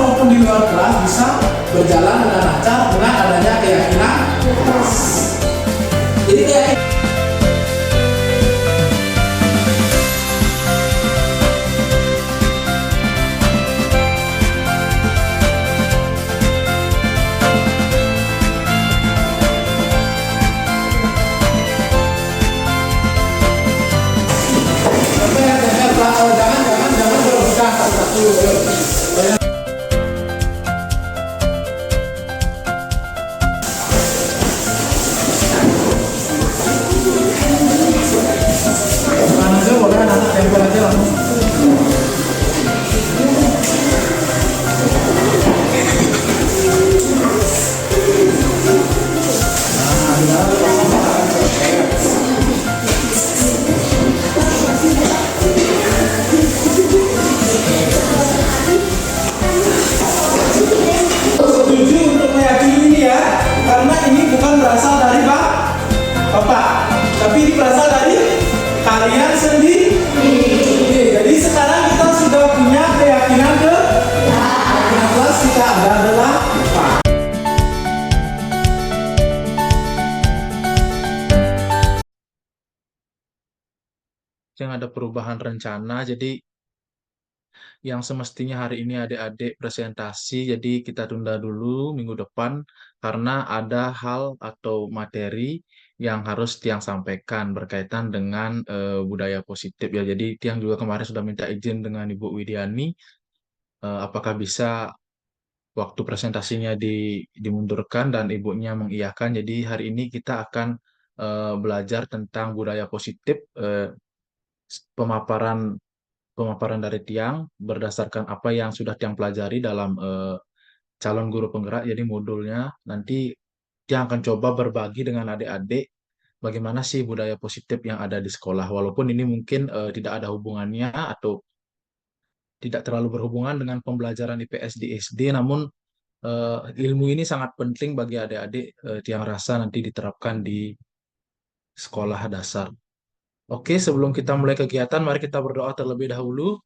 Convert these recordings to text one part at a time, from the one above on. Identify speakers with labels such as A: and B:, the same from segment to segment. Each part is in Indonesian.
A: maupun di luar kelas bisa berjalan dengan lancar dengan adanya keyakinan. Jadi kayak jangan berebutkan satu-satu. Mana aja boleh anak tempel aja langsung. Nah, setuju untuk meyakini ini ya, karena ini bukan berasal dari Bapak, tapi ini berasal dari kalian sendiri. Oke, jadi sekarang kita sudah punya keyakinan kelas kita adalah Pak. Yang ada perubahan rencana, jadi yang semestinya hari ini adik-adik presentasi, jadi kita tunda dulu minggu depan karena ada hal atau materi yang harus Tiang sampaikan berkaitan dengan budaya positif ya. Jadi Tiang juga kemarin sudah minta izin dengan Ibu Widiani, apakah bisa waktu presentasinya dimundurkan dan ibunya mengiyakan. Jadi hari ini kita akan belajar tentang budaya positif, pemaparan pemaparan dari Tiang berdasarkan apa yang sudah Tiang pelajari dalam calon guru penggerak. Jadi modulnya nanti Tiang akan coba berbagi dengan adik-adik bagaimana sih budaya positif yang ada di sekolah. Walaupun ini mungkin tidak ada hubungannya atau tidak terlalu berhubungan dengan pembelajaran IPS di SD, namun ilmu ini sangat penting bagi adik-adik, Tiang rasa nanti diterapkan di sekolah dasar. Oke, sebelum kita mulai kegiatan, mari kita berdoa terlebih dahulu.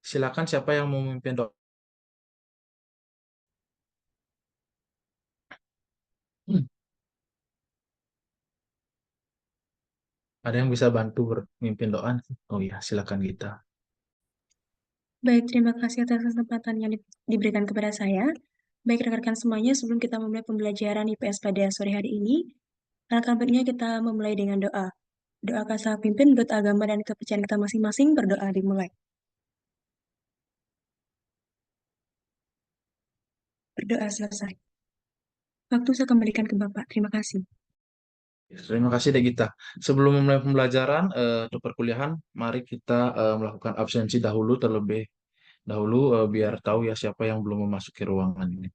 A: Silakan siapa yang mau memimpin doa. Ada yang bisa bantu memimpin doa? Oh iya, silakan kita.
B: Baik, terima kasih atas kesempatan yang diberikan kepada saya. Baik rekan-rekan semuanya, sebelum kita memulai pembelajaran IPS pada sore hari ini, alangkah baiknya kita memulai dengan doa. Doakan sang pimpin menurut agama dan kepercayaan kita masing-masing, berdoa dimulai. Berdoa selesai. Waktu saya kembalikan ke Bapak. Terima kasih.
A: Terima kasih deh kita. Sebelum memulai pembelajaran untuk perkuliahan, mari kita melakukan absensi dahulu terlebih dahulu biar tahu ya siapa yang belum memasuki ruangan ini.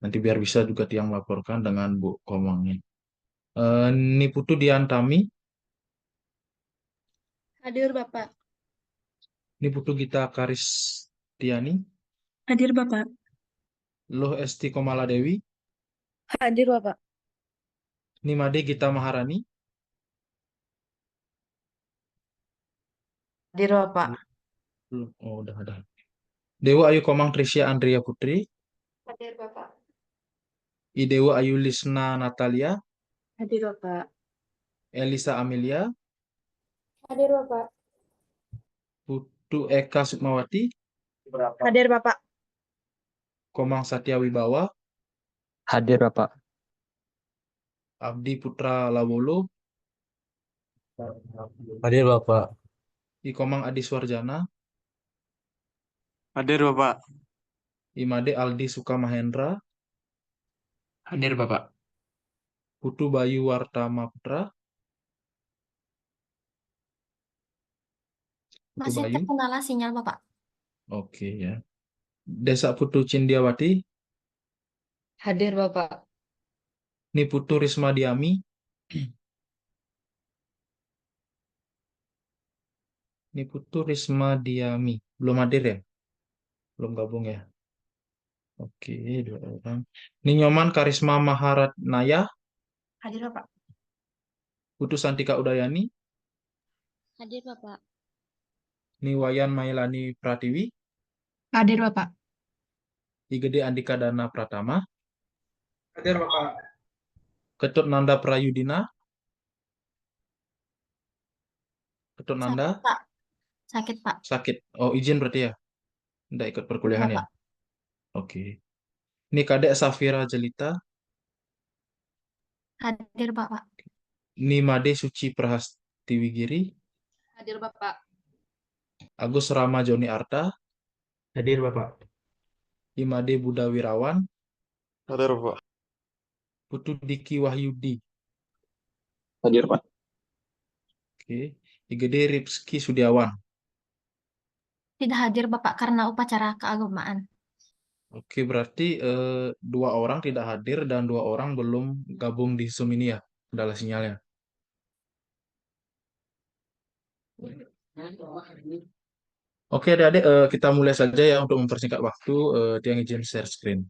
A: Nanti biar bisa juga Tiang melaporkan dengan Bu Komangnya. Niputu Diantami,
C: Hadir Bapak.
A: Niputu Gita Karistiani,
B: Hadir Bapak.
A: Loh Esti Komaladewi,
C: Hadir Bapak.
A: Nimade Gita Maharani,
C: Hadir Bapak.
A: Oh udah ada. Dewa Ayu Komang Trisya Andrea Putri,
C: Hadir Bapak.
A: Idewa Ayu Lisna Natalia,
C: Hadir Bapak.
A: Elisa Amelia,
C: Hadir Bapak.
A: Putu Eka Sukmawati,
C: Hadir Bapak.
A: Komang Satya Wibawa,
D: Hadir Bapak.
A: Abdi Putra Lawolo,
D: Hadir Bapak.
A: Ikomang Adi Swarjana,
D: Hadir Bapak.
A: Imade Aldi Sukamahendra,
D: Hadir Bapak.
A: Putu Bayu Wartama Putra, Putu
E: Masih
A: Bayu,
E: terkendala sinyal, Bapak.
A: oke ya. Desa Putu Cindiawati,
C: Hadir Bapak.
A: Niputu Risma Diami, Niputu Risma Diami, belum hadir ya? Belum gabung ya? Oke, 2 orang. Ninyoman Karisma Maharatnaya,
E: Hadir, Bapak.
A: Putu Santika Udayani,
E: Hadir, Bapak.
A: Niwayan Mailani Pratiwi,
C: Hadir Bapak.
A: IGD Andika Dana Pratama,
D: Hadir Bapak.
A: Ketut Nanda Prayudina, Ketut Nanda
E: Sakit, Pak. Sakit, Pak.
A: sakit. Oh, izin berarti ya? Tidak ikut perkuliahan
E: Iya,
A: ya?
E: Pak.
A: Oke. Ini Kadek Safira Jelita,
E: Hadir, Bapak.
A: Nimade Suci Prahastiwigiri,
C: Hadir Bapak.
A: Agus Rama Joni Arta,
D: Hadir Bapak.
A: Imade Budha Wirawan,
F: Hadir, Pak.
A: Putu Diki Wahyudi,
F: Hadir, Pak.
A: oke. IGD Ripski Sudiawan.
E: Tidak hadir, Bapak, karena upacara keagamaan.
A: Oke, berarti 2 orang tidak hadir dan 2 orang belum gabung di Zoom ini ya, kendala sinyalnya. Oke, adik-adik, kita mulai saja ya untuk mempersingkat waktu. Tiang izin share screen.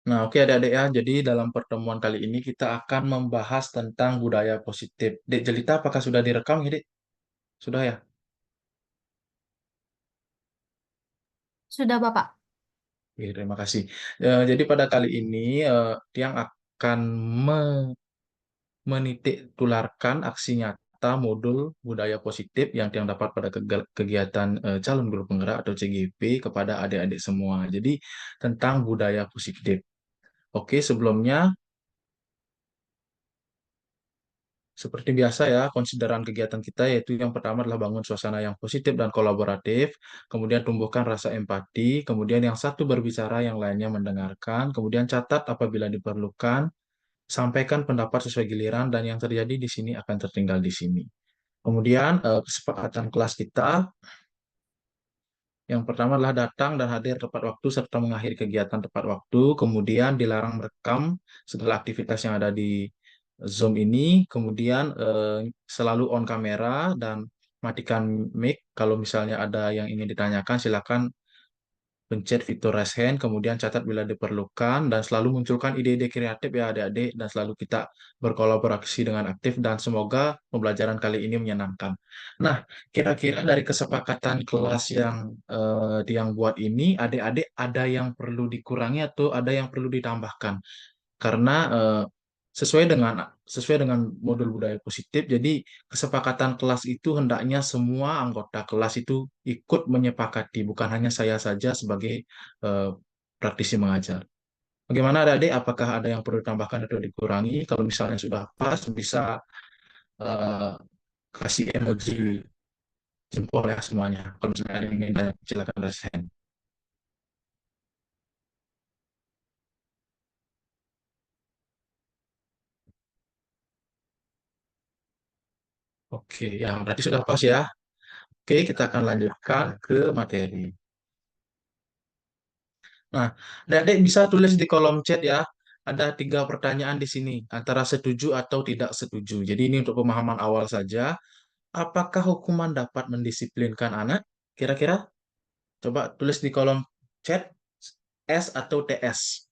A: Nah, oke adik-adik ya. Jadi dalam pertemuan kali ini kita akan membahas tentang budaya positif. Dek Jelita, apakah sudah direkam ya, Dek? Sudah ya?
E: Sudah, Bapak.
A: Oke, terima kasih. Jadi pada kali ini Tiang akan menitik tularkan aksi nyata modul budaya positif yang Tiang dapat pada kegiatan calon guru penggerak atau CGP kepada adik-adik semua. Jadi tentang budaya positif. Oke, sebelumnya seperti biasa ya, konsideran kegiatan kita yaitu yang pertama adalah bangun suasana yang positif dan kolaboratif, kemudian tumbuhkan rasa empati, kemudian yang satu berbicara, yang lainnya mendengarkan, kemudian catat apabila diperlukan, sampaikan pendapat sesuai giliran, dan yang terjadi di sini akan tertinggal di sini. Kemudian kesepakatan kelas kita yang pertama adalah datang dan hadir tepat waktu serta mengakhiri kegiatan tepat waktu, kemudian dilarang merekam segala aktivitas yang ada di Zoom ini, kemudian selalu on kamera dan matikan mic. Kalau misalnya ada yang ingin ditanyakan, silakan pencet fitur raise hand, kemudian catat bila diperlukan, dan selalu munculkan ide-ide kreatif ya adik-adik, dan selalu kita berkolaborasi dengan aktif, dan semoga pembelajaran kali ini menyenangkan. Nah, kira-kira dari kesepakatan kelas yang buat ini, adik-adik ada yang perlu dikurangi atau ada yang perlu ditambahkan? Karena sesuai dengan modul budaya positif, jadi kesepakatan kelas itu hendaknya semua anggota kelas itu ikut menyepakati, bukan hanya saya saja sebagai eh, praktisi mengajar. Bagaimana adik-adik? Apakah ada yang perlu ditambahkan atau dikurangi? Kalau misalnya sudah pas, bisa eh, kasih emoji jempol ya semuanya. Kalau misalnya ada yang ingin tanya, silakan raise hand. Oke, ya berarti sudah pas ya. Oke, kita akan lanjutkan ke materi. Nah, adik bisa tulis di kolom chat ya. Ada 3 pertanyaan di sini, antara setuju atau tidak setuju. Jadi ini untuk pemahaman awal saja. Apakah hukuman dapat mendisiplinkan anak? Kira-kira coba tulis di kolom chat S atau TS.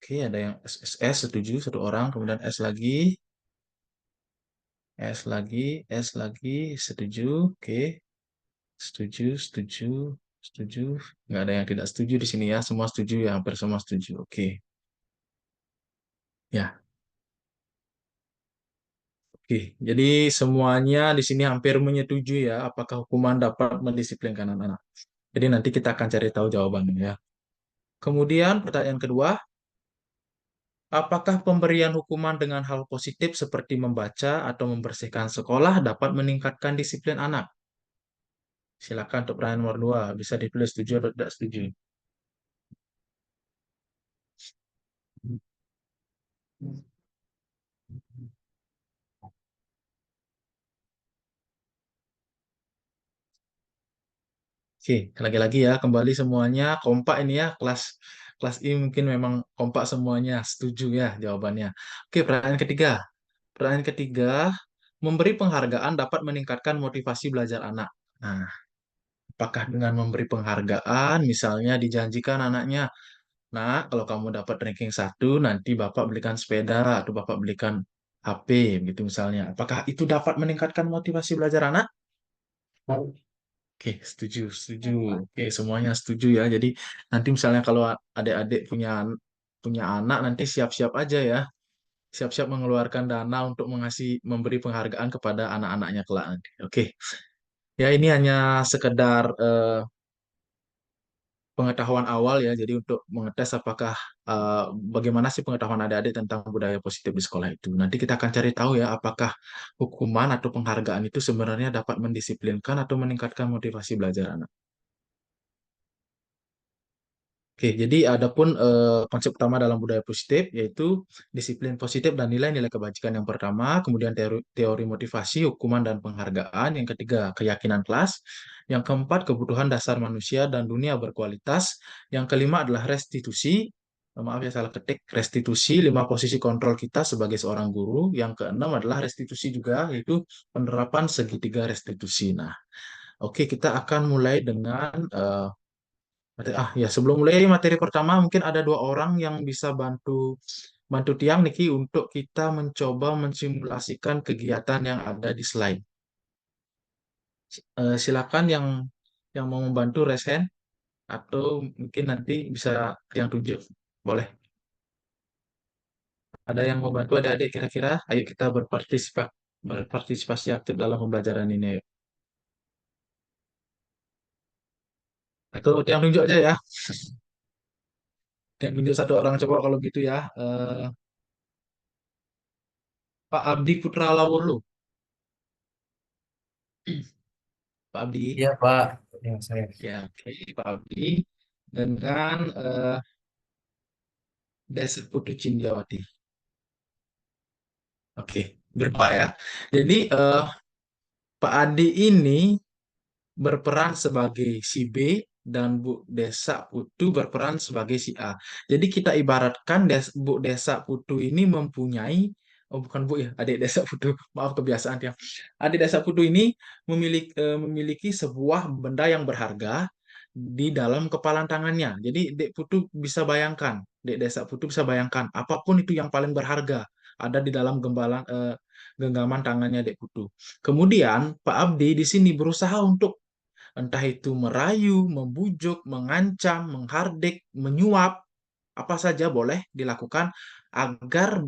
A: Oke, ada yang S setuju 1 orang, kemudian S lagi setuju. Oke, setuju, setuju, setuju. Nggak ada yang tidak setuju di sini ya. Semua setuju ya, hampir semua setuju. Oke. Ya, oke, jadi semuanya di sini hampir menyetujui ya, apakah hukuman dapat mendisiplinkan anak-anak. Jadi nanti kita akan cari tahu jawabannya ya. Kemudian pertanyaan kedua, apakah pemberian hukuman dengan hal positif seperti membaca atau membersihkan sekolah dapat meningkatkan disiplin anak? Silakan untuk pertanyaan nomor 2, bisa ditulis setuju atau tidak setuju. Oke, lagi-lagi ya, kembali semuanya kompak ini ya, kelas kelas I mungkin memang kompak semuanya, setuju ya jawabannya. Oke, pertanyaan ketiga. Pertanyaan ketiga, memberi penghargaan dapat meningkatkan motivasi belajar anak. Nah, apakah dengan memberi penghargaan, misalnya dijanjikan anaknya, nah, kalau kamu dapat ranking satu, nanti Bapak belikan sepeda atau Bapak belikan HP, gitu misalnya. Apakah itu dapat meningkatkan motivasi belajar anak? Oke, setuju, setuju. Oke, semuanya setuju ya. Jadi nanti misalnya kalau adik-adik punya punya anak, nanti siap-siap aja ya. Siap-siap mengeluarkan dana untuk memberi penghargaan kepada anak-anaknya kelak nanti. Oke, ya ini hanya sekedar pengetahuan awal ya. Jadi untuk mengetes apakah eh, bagaimana sih pengetahuan adik-adik tentang budaya positif di sekolah itu. Nanti kita akan cari tahu ya apakah hukuman atau penghargaan itu sebenarnya dapat mendisiplinkan atau meningkatkan motivasi belajar anak. Oke, jadi adapun konsep utama dalam budaya positif yaitu disiplin positif dan nilai-nilai kebajikan yang pertama, kemudian teori motivasi, hukuman dan penghargaan, yang ketiga keyakinan kelas, yang keempat kebutuhan dasar manusia dan dunia berkualitas, yang kelima adalah restitusi, maaf ya salah ketik, restitusi, lima posisi kontrol kita sebagai seorang guru, yang keenam adalah restitusi juga yaitu penerapan segitiga restitusi. Nah, oke kita akan mulai dengan ya sebelum mulai materi pertama mungkin ada dua orang yang bisa bantu bantu Tiang Niki untuk kita mencoba mensimulasikan kegiatan yang ada di slide. Silakan yang mau membantu raise hand atau mungkin nanti bisa Tiang tunjuk. Boleh. Ada yang mau bantu adik-adik kira-kira? Ayo kita berpartisipasi aktif dalam pembelajaran ini. Ayo. Atau Tiang tunjuk aja ya. Tiang tunjuk satu orang coba kalau gitu ya. Pak Abdi Putra Lawolo. Pak Abdi.
D: Iya, Pak. Ya, saya.
A: Ya, oke, Pak Abdi. Dengan Desa Putu Cindrawati. Oke, berapa ya? Jadi Pak Adi ini berperan sebagai si B dan Bu Desa Putu berperan sebagai si A. Jadi kita ibaratkan Bu Desa Putu ini mempunyai, oh bukan Bu ya, adik Desa Putu, maaf kebiasaan ya. Adik Desa Putu ini memiliki sebuah benda yang berharga di dalam kepalan tangannya. Jadi Dek Putu bisa bayangkan, Dek Desa Putu bisa bayangkan apapun itu yang paling berharga ada di dalam genggaman tangannya Dek Putu. Kemudian Pak Abdi di sini berusaha untuk entah itu merayu, membujuk, mengancam, menghardik, menyuap, apa saja boleh dilakukan agar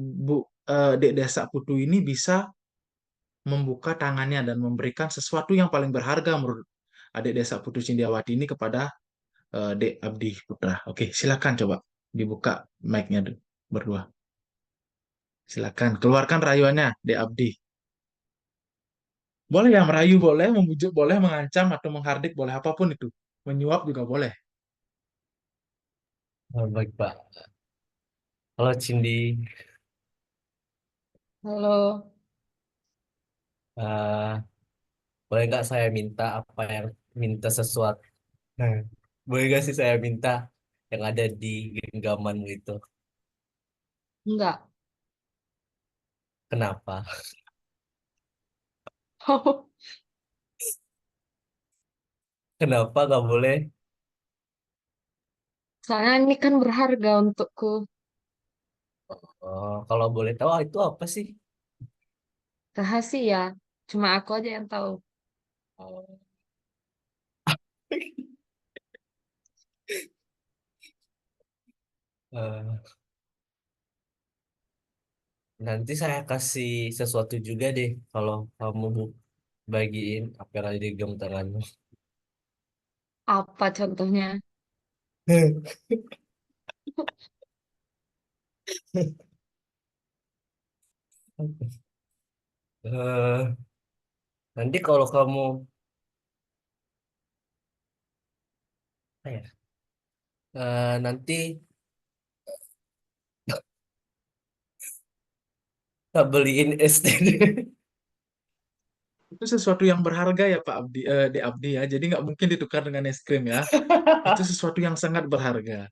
A: Dek Desa Putu ini bisa membuka tangannya dan memberikan sesuatu yang paling berharga menurut adik Desa Putu Cindiawati ini kepada Dek Abdi Putra. Oke, silakan coba dibuka mic-nya berdua. Silakan keluarkan rayuannya, Dek Abdi. Boleh ya merayu boleh, membujuk boleh, mengancam atau menghardik boleh apapun itu. Menyuap juga boleh.
D: Oh, baik, Pak. Halo, Cindy.
C: Halo.
D: Eh, boleh nggak saya minta sesuatu? Nah, boleh nggak sih saya minta yang ada di genggaman gitu?
C: Enggak.
D: Kenapa? Kenapa nggak boleh?
C: Soalnya ini kan berharga untukku.
D: Oh, kalau boleh tahu itu apa sih?
C: Rahasia. Cuma aku aja yang tahu.
D: Oh. Eh, nanti saya kasih sesuatu juga deh kalau kamu bagiin apa yang ada di gem tanganmu.
C: Apa contohnya?
D: Eh, nanti kalau kamu apa ya? Nanti Tak beliin es teh.
A: Itu sesuatu yang berharga ya Pak Abdi, Dek Abdi ya. Jadi nggak mungkin ditukar dengan es krim ya. Itu sesuatu yang sangat berharga.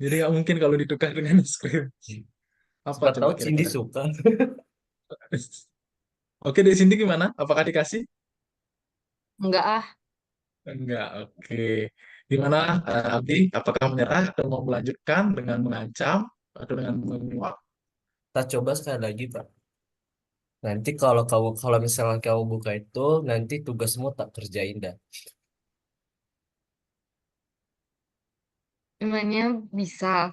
A: Jadi nggak mungkin kalau ditukar dengan es krim. Apa
D: Siapa
A: coba
D: tahu Cindy
A: kira-kira?
D: suka.
A: Oke, Dek Cindy gimana? Apakah dikasih?
C: Enggak ah.
A: Enggak, oke. Gimana, Abdi? Apakah menyerah atau mau melanjutkan dengan mengancam atau dengan menyuap?
D: Kita coba sekali lagi, Pak. Nanti kalau misalnya kamu buka itu, nanti tugasmu tak kerjain dah.
C: Emangnya bisa.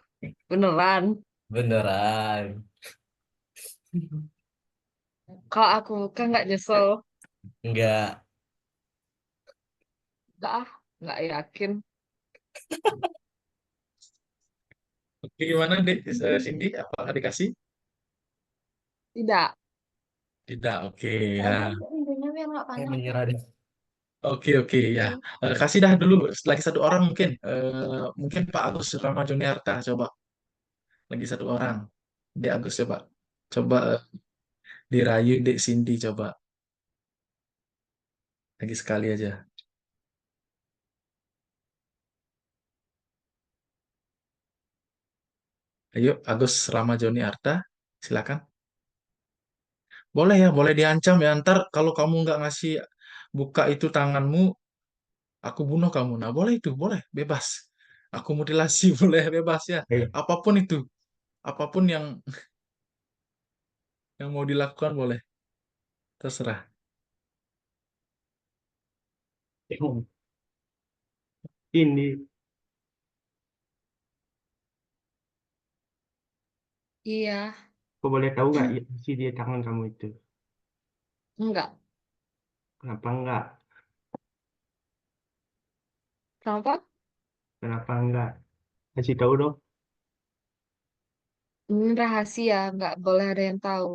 C: Beneran.
D: Beneran.
C: Kalau aku kan nggak nyesel.
D: Enggak.
C: Enggak ah. Nggak yakin.
A: Oke, gimana, Dek? Cindy? Apakah dikasih?
C: Tidak.
A: Tidak, oke. Ya.
E: Ada pintunya biar nggak
D: Saya
E: panas.
D: menyerah deh.
A: Oke, oke, ya. Kasih dah dulu. Lagi satu orang mungkin. Mungkin Pak Agus Rama Juniarta. Coba. Lagi satu orang. Dek Agus coba. Coba dirayu Dek Cindy coba. Lagi sekali aja. Ayo, Agus Rama Juniarta. Silakan. Boleh ya, boleh diancam ya. Ntar kalau kamu nggak ngasih buka itu tanganmu, aku bunuh kamu. Nah, boleh itu, boleh, bebas. Aku mutilasi, boleh, bebas ya.
D: Eh,
A: Apapun itu, apapun yang mau dilakukan boleh, terserah.
G: Ini,
C: Iya.
G: kau boleh tahu nggak isi di tangan kamu itu?
C: Enggak.
G: Kenapa enggak?
C: Kenapa?
G: Kenapa enggak? Kasih tahu dong.
C: Ini rahasia. Nggak boleh ada yang tahu.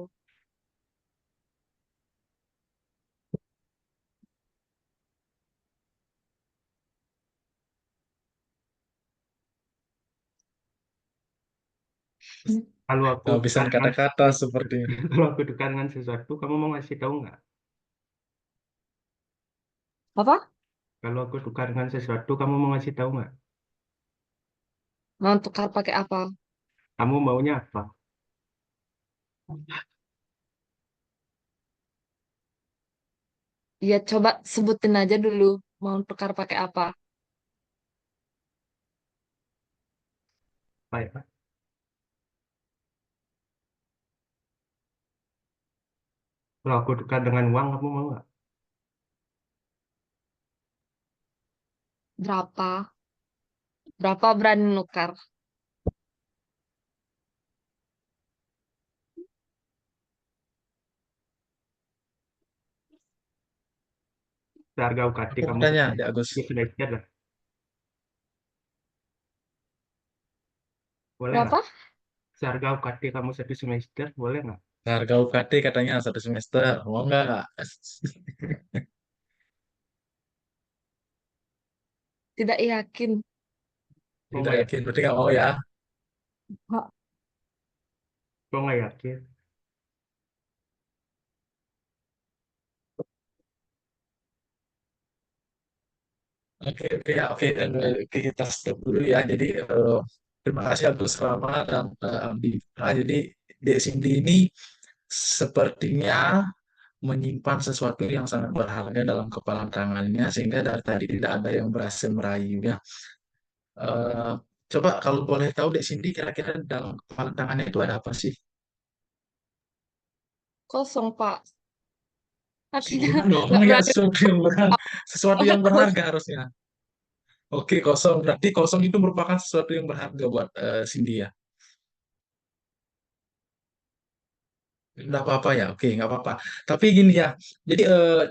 G: Kalau aku tukar
A: Kehabisan
G: dengan,
A: kata-kata seperti ini.
G: kalau aku tukar dengan sesuatu, kamu mau ngasih tahu nggak?
C: Apa?
G: Kalau aku tukar dengan sesuatu, kamu mau ngasih tahu nggak?
C: Mau tukar pakai apa?
G: Kamu maunya apa?
C: Ya coba sebutin aja dulu. Mau tukar pakai apa?
G: Apa ya? Kalau aku tukar dengan uang, kamu mau nggak?
C: Berapa? Berapa berani nukar?
G: Seharga UKT
A: Aku mau
G: kamu
A: tanya,
G: satu
A: Dek Agus.
G: semester lah. Boleh nggak?
C: Berapa?
G: Seharga UKT kamu satu semester, boleh nggak?
A: Harga UKT katanya satu semester. Mau nggak?
C: Tidak yakin.
G: Kok
A: Tidak
G: nggak
A: yakin,
G: yakin?
A: berarti nggak mau ya.
C: Kok
G: Kok nggak yakin?
A: Oke, oke, ya, oke. Oke, kita stop dulu ya. Jadi, terima kasih Agus Rama dan Abdi. Nah, jadi, Dek Cindy ini sepertinya menyimpan sesuatu yang sangat berharga dalam kepala tangannya, sehingga dari tadi tidak ada yang berhasil merayunya. Eh, Coba kalau boleh tahu, Dek Cindy, kira-kira dalam kepala tangannya itu ada apa sih?
C: kosong, Pak? Artinya
A: Bukan dong,
C: nggak
A: ya
C: berani.
A: sesuatu yang berharga harusnya. Oke, kosong. Berarti kosong itu merupakan sesuatu yang berharga buat Cindy ya. Nggak apa-apa ya, oke, nggak apa-apa. Tapi gini ya, jadi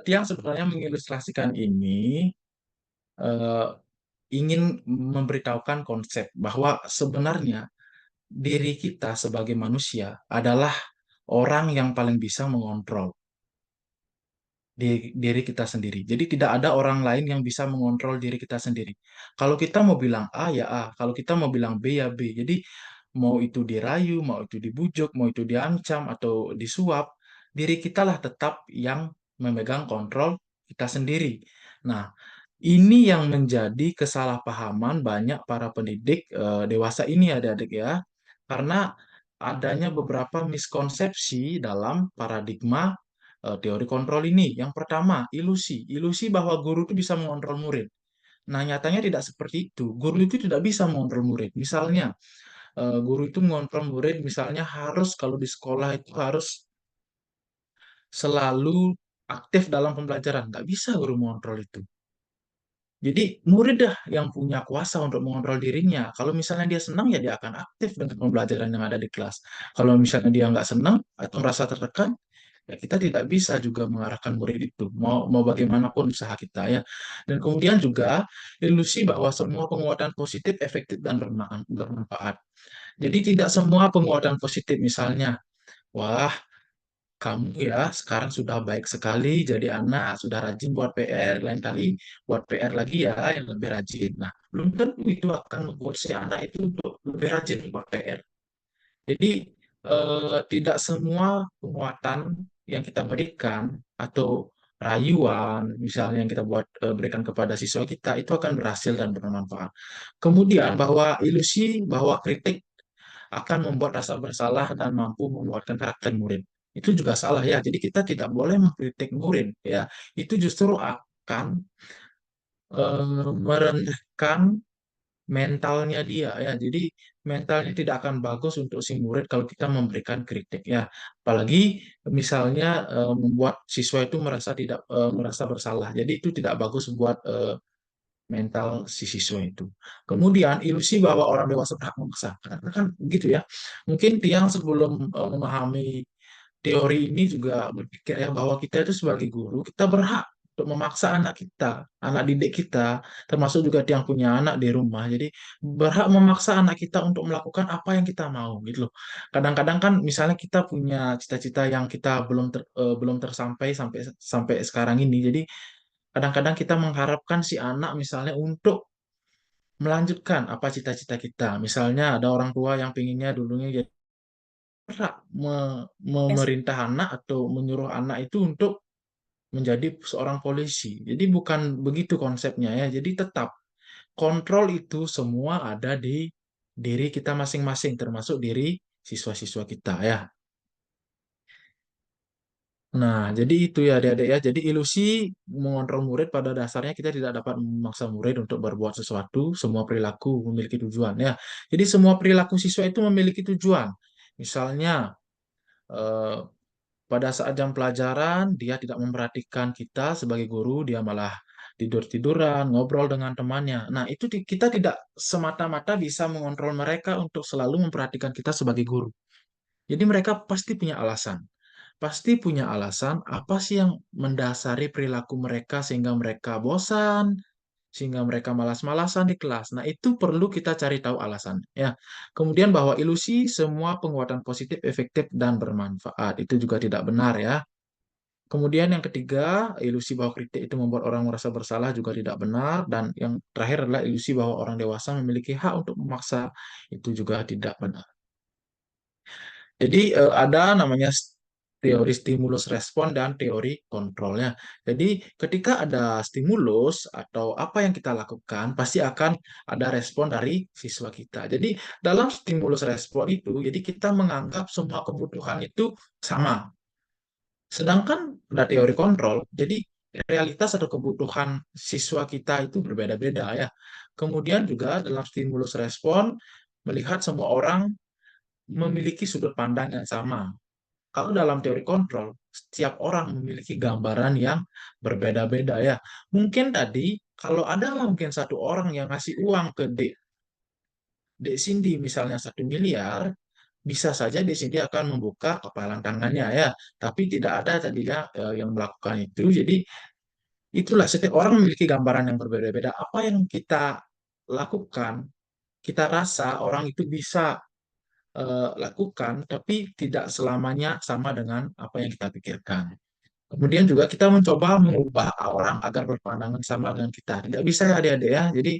A: Tiang sebenarnya mengilustrasikan ini eh, ingin memberitahukan konsep bahwa sebenarnya diri kita sebagai manusia adalah orang yang paling bisa mengontrol diri kita sendiri. Jadi tidak ada orang lain yang bisa mengontrol diri kita sendiri. Kalau kita mau bilang A ya A, kalau kita mau bilang B ya B. Jadi mau itu dirayu, mau itu dibujuk, mau itu diancam atau disuap, diri kita lah tetap yang memegang kontrol kita sendiri. Nah, ini yang menjadi kesalahpahaman banyak para pendidik dewasa ini adik-adik ya. Karena adanya beberapa miskonsepsi dalam paradigma teori kontrol ini. Yang pertama, ilusi. Ilusi bahwa guru itu bisa mengontrol murid. Nah, nyatanya tidak seperti itu. Guru itu tidak bisa mengontrol murid. Misalnya, guru itu mengontrol murid, misalnya harus kalau di sekolah itu harus selalu aktif dalam pembelajaran. Nggak bisa guru mengontrol itu. Jadi murid dah yang punya kuasa untuk mengontrol dirinya. Kalau misalnya dia senang, ya dia akan aktif dengan pembelajaran yang ada di kelas. Kalau misalnya dia nggak senang atau merasa tertekan, ya kita tidak bisa juga mengarahkan murid itu. Mau bagaimanapun usaha kita ya. Dan kemudian juga ilusi bahwa semua penguatan positif efektif dan bermanfaat. Jadi tidak semua penguatan positif, misalnya, wah, kamu ya sekarang sudah baik sekali jadi anak, sudah rajin buat PR, lain kali buat PR lagi ya yang lebih rajin. Nah, belum tentu itu akan membuat si anak itu untuk lebih rajin buat PR. Jadi tidak semua penguatan yang kita berikan atau rayuan misalnya yang kita berikan kepada siswa kita itu akan berhasil dan bermanfaat. Kemudian bahwa ilusi bahwa kritik akan membuat rasa bersalah dan mampu menguatkan karakter murid. Itu juga salah ya. Jadi kita tidak boleh mengkritik murid ya. Itu justru akan merendahkan mentalnya dia ya. Jadi mentalnya tidak akan bagus untuk si murid kalau kita memberikan kritik ya. Apalagi misalnya membuat siswa itu merasa bersalah. Jadi itu tidak bagus buat mental si siswa itu. Kemudian ilusi bahwa orang dewasa berhak memaksa. Karena kan begitu ya. Mungkin Tiang sebelum memahami teori ini juga berpikir ya bahwa kita itu sebagai guru, kita berhak untuk memaksa anak kita, anak didik kita, termasuk juga Tiang punya anak di rumah. Jadi berhak memaksa anak kita untuk melakukan apa yang kita mau gitu loh. Kadang-kadang kan misalnya kita punya cita-cita yang kita belum tersampai sampai sampai sekarang ini. Jadi kadang-kadang kita mengharapkan si anak misalnya untuk melanjutkan apa cita-cita kita. Misalnya ada orang tua yang pinginnya dulunya jadi berhak
B: Yes.
A: memerintah anak atau menyuruh anak itu untuk menjadi seorang polisi. Jadi bukan begitu konsepnya ya. Jadi tetap kontrol itu semua ada di diri kita masing-masing, termasuk diri siswa-siswa kita ya. Nah, jadi itu ya adik-adik ya. Jadi ilusi mengontrol murid pada dasarnya kita tidak dapat memaksa murid untuk berbuat sesuatu. Semua perilaku memiliki tujuan ya. Jadi semua perilaku siswa itu memiliki tujuan. Misalnya eh, pada saat jam pelajaran dia tidak memperhatikan kita sebagai guru, dia malah tidur-tiduran, ngobrol dengan temannya. Nah, itu kita tidak semata-mata bisa mengontrol mereka untuk selalu memperhatikan kita sebagai guru. Jadi mereka pasti punya alasan. Pasti punya alasan apa sih yang mendasari perilaku mereka sehingga mereka bosan, sehingga mereka malas-malasan di kelas. Nah, itu perlu kita cari tahu alasan ya. Kemudian bahwa ilusi semua penguatan positif efektif dan bermanfaat. Itu juga tidak benar ya. Kemudian yang ketiga, ilusi bahwa kritik itu membuat orang merasa bersalah juga tidak benar. Dan yang terakhir adalah ilusi bahwa orang dewasa memiliki hak untuk memaksa. Itu juga tidak benar. Jadi ada namanya teori stimulus respon dan teori kontrolnya. Jadi ketika ada stimulus atau apa yang kita lakukan, pasti akan ada respon dari siswa kita. Jadi dalam stimulus respon itu, jadi kita menganggap semua kebutuhan itu sama. Sedangkan pada teori kontrol, jadi realitas atau kebutuhan siswa kita itu berbeda-beda ya. Kemudian juga dalam stimulus respon, melihat semua orang memiliki sudut pandang yang sama. Kalau dalam teori kontrol, setiap orang memiliki gambaran yang berbeda-beda ya. Mungkin tadi kalau ada mungkin satu orang yang ngasih uang ke Dek Cindy misalnya 1 miliar, bisa saja Dek Cindy akan membuka kepalan tangannya ya. Tapi tidak ada tadinya yang melakukan itu. Jadi itulah setiap orang memiliki gambaran yang berbeda-beda. Apa yang kita lakukan, kita rasa orang itu bisa lakukan, tapi tidak selamanya sama dengan apa yang kita pikirkan. Kemudian juga kita mencoba mengubah orang agar berpandangan sama dengan kita. Tidak bisa ya adik-adik ya. Jadi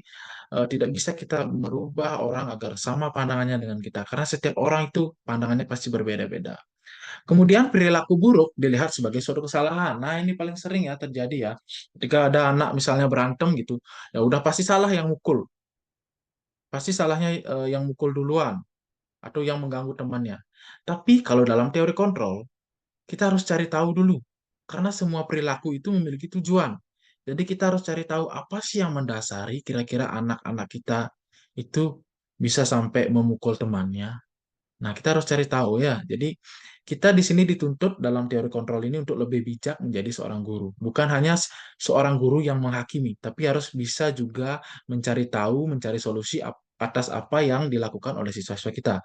A: tidak bisa kita merubah orang agar sama pandangannya dengan kita, karena setiap orang itu pandangannya pasti berbeda-beda. Kemudian perilaku buruk dilihat sebagai suatu kesalahan. Nah, ini paling sering ya terjadi ya. Ketika ada anak misalnya berantem gitu, ya udah pasti salah yang mukul. Pasti salahnya yang mukul duluan atau yang mengganggu temannya. Tapi kalau dalam teori kontrol, kita harus cari tahu dulu. Karena semua perilaku itu memiliki tujuan. Jadi kita harus cari tahu apa sih yang mendasari kira-kira anak-anak kita itu bisa sampai memukul temannya. Nah, kita harus cari tahu ya. Jadi, kita di sini dituntut dalam teori kontrol ini untuk lebih bijak menjadi seorang guru. Bukan hanya seorang guru yang menghakimi, tapi harus bisa juga mencari tahu, mencari solusi atas apa yang dilakukan oleh siswa-siswa kita.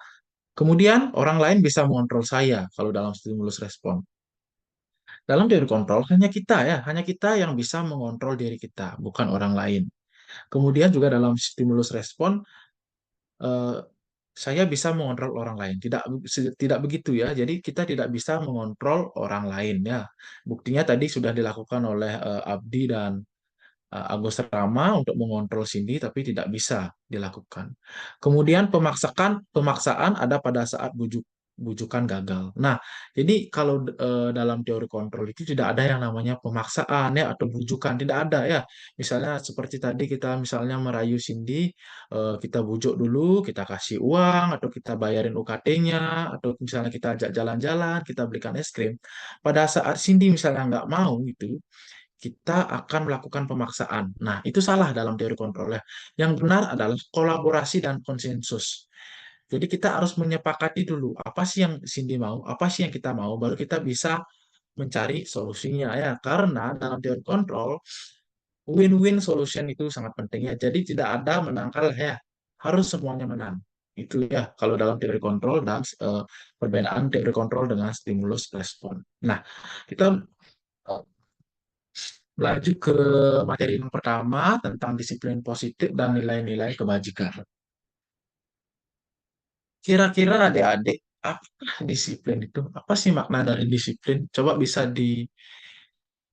A: Kemudian, orang lain bisa mengontrol saya kalau dalam stimulus respon. Dalam teori kontrol, hanya kita yang bisa mengontrol diri kita, bukan orang lain. Kemudian juga dalam stimulus respon, eh, saya bisa mengontrol orang lain. Tidak begitu ya. Jadi kita tidak bisa mengontrol orang lain ya. Buktinya tadi sudah dilakukan oleh Abdi dan Agus Rama untuk mengontrol Cindy, tapi tidak bisa dilakukan. Kemudian pemaksaan ada pada saat bujukan gagal. Nah, jadi kalau dalam teori kontrol itu tidak ada yang namanya pemaksaan ya atau bujukan, tidak ada ya. Misalnya seperti tadi kita misalnya merayu Cindy, kita bujuk dulu, kita kasih uang atau kita bayarin UKT-nya atau misalnya kita ajak jalan-jalan, kita belikan es krim. Pada saat Cindy misalnya nggak mau itu, kita akan melakukan pemaksaan. Nah, itu salah dalam teori kontrol ya. Yang benar adalah kolaborasi dan konsensus. Jadi kita harus menyepakati dulu apa sih yang Cindy mau, apa sih yang kita mau, baru kita bisa mencari solusinya ya. Karena dalam teori kontrol, win-win solution itu sangat penting ya. Jadi tidak ada menang kalah ya, harus semuanya menang. Itu ya kalau dalam teori kontrol dan perbedaan teori kontrol dengan stimulus respon. Nah, kita lanjut ke materi yang pertama tentang disiplin positif dan nilai-nilai kebajikan. Kira-kira adik-adik, apa disiplin itu? Apa sih makna dari disiplin? Coba bisa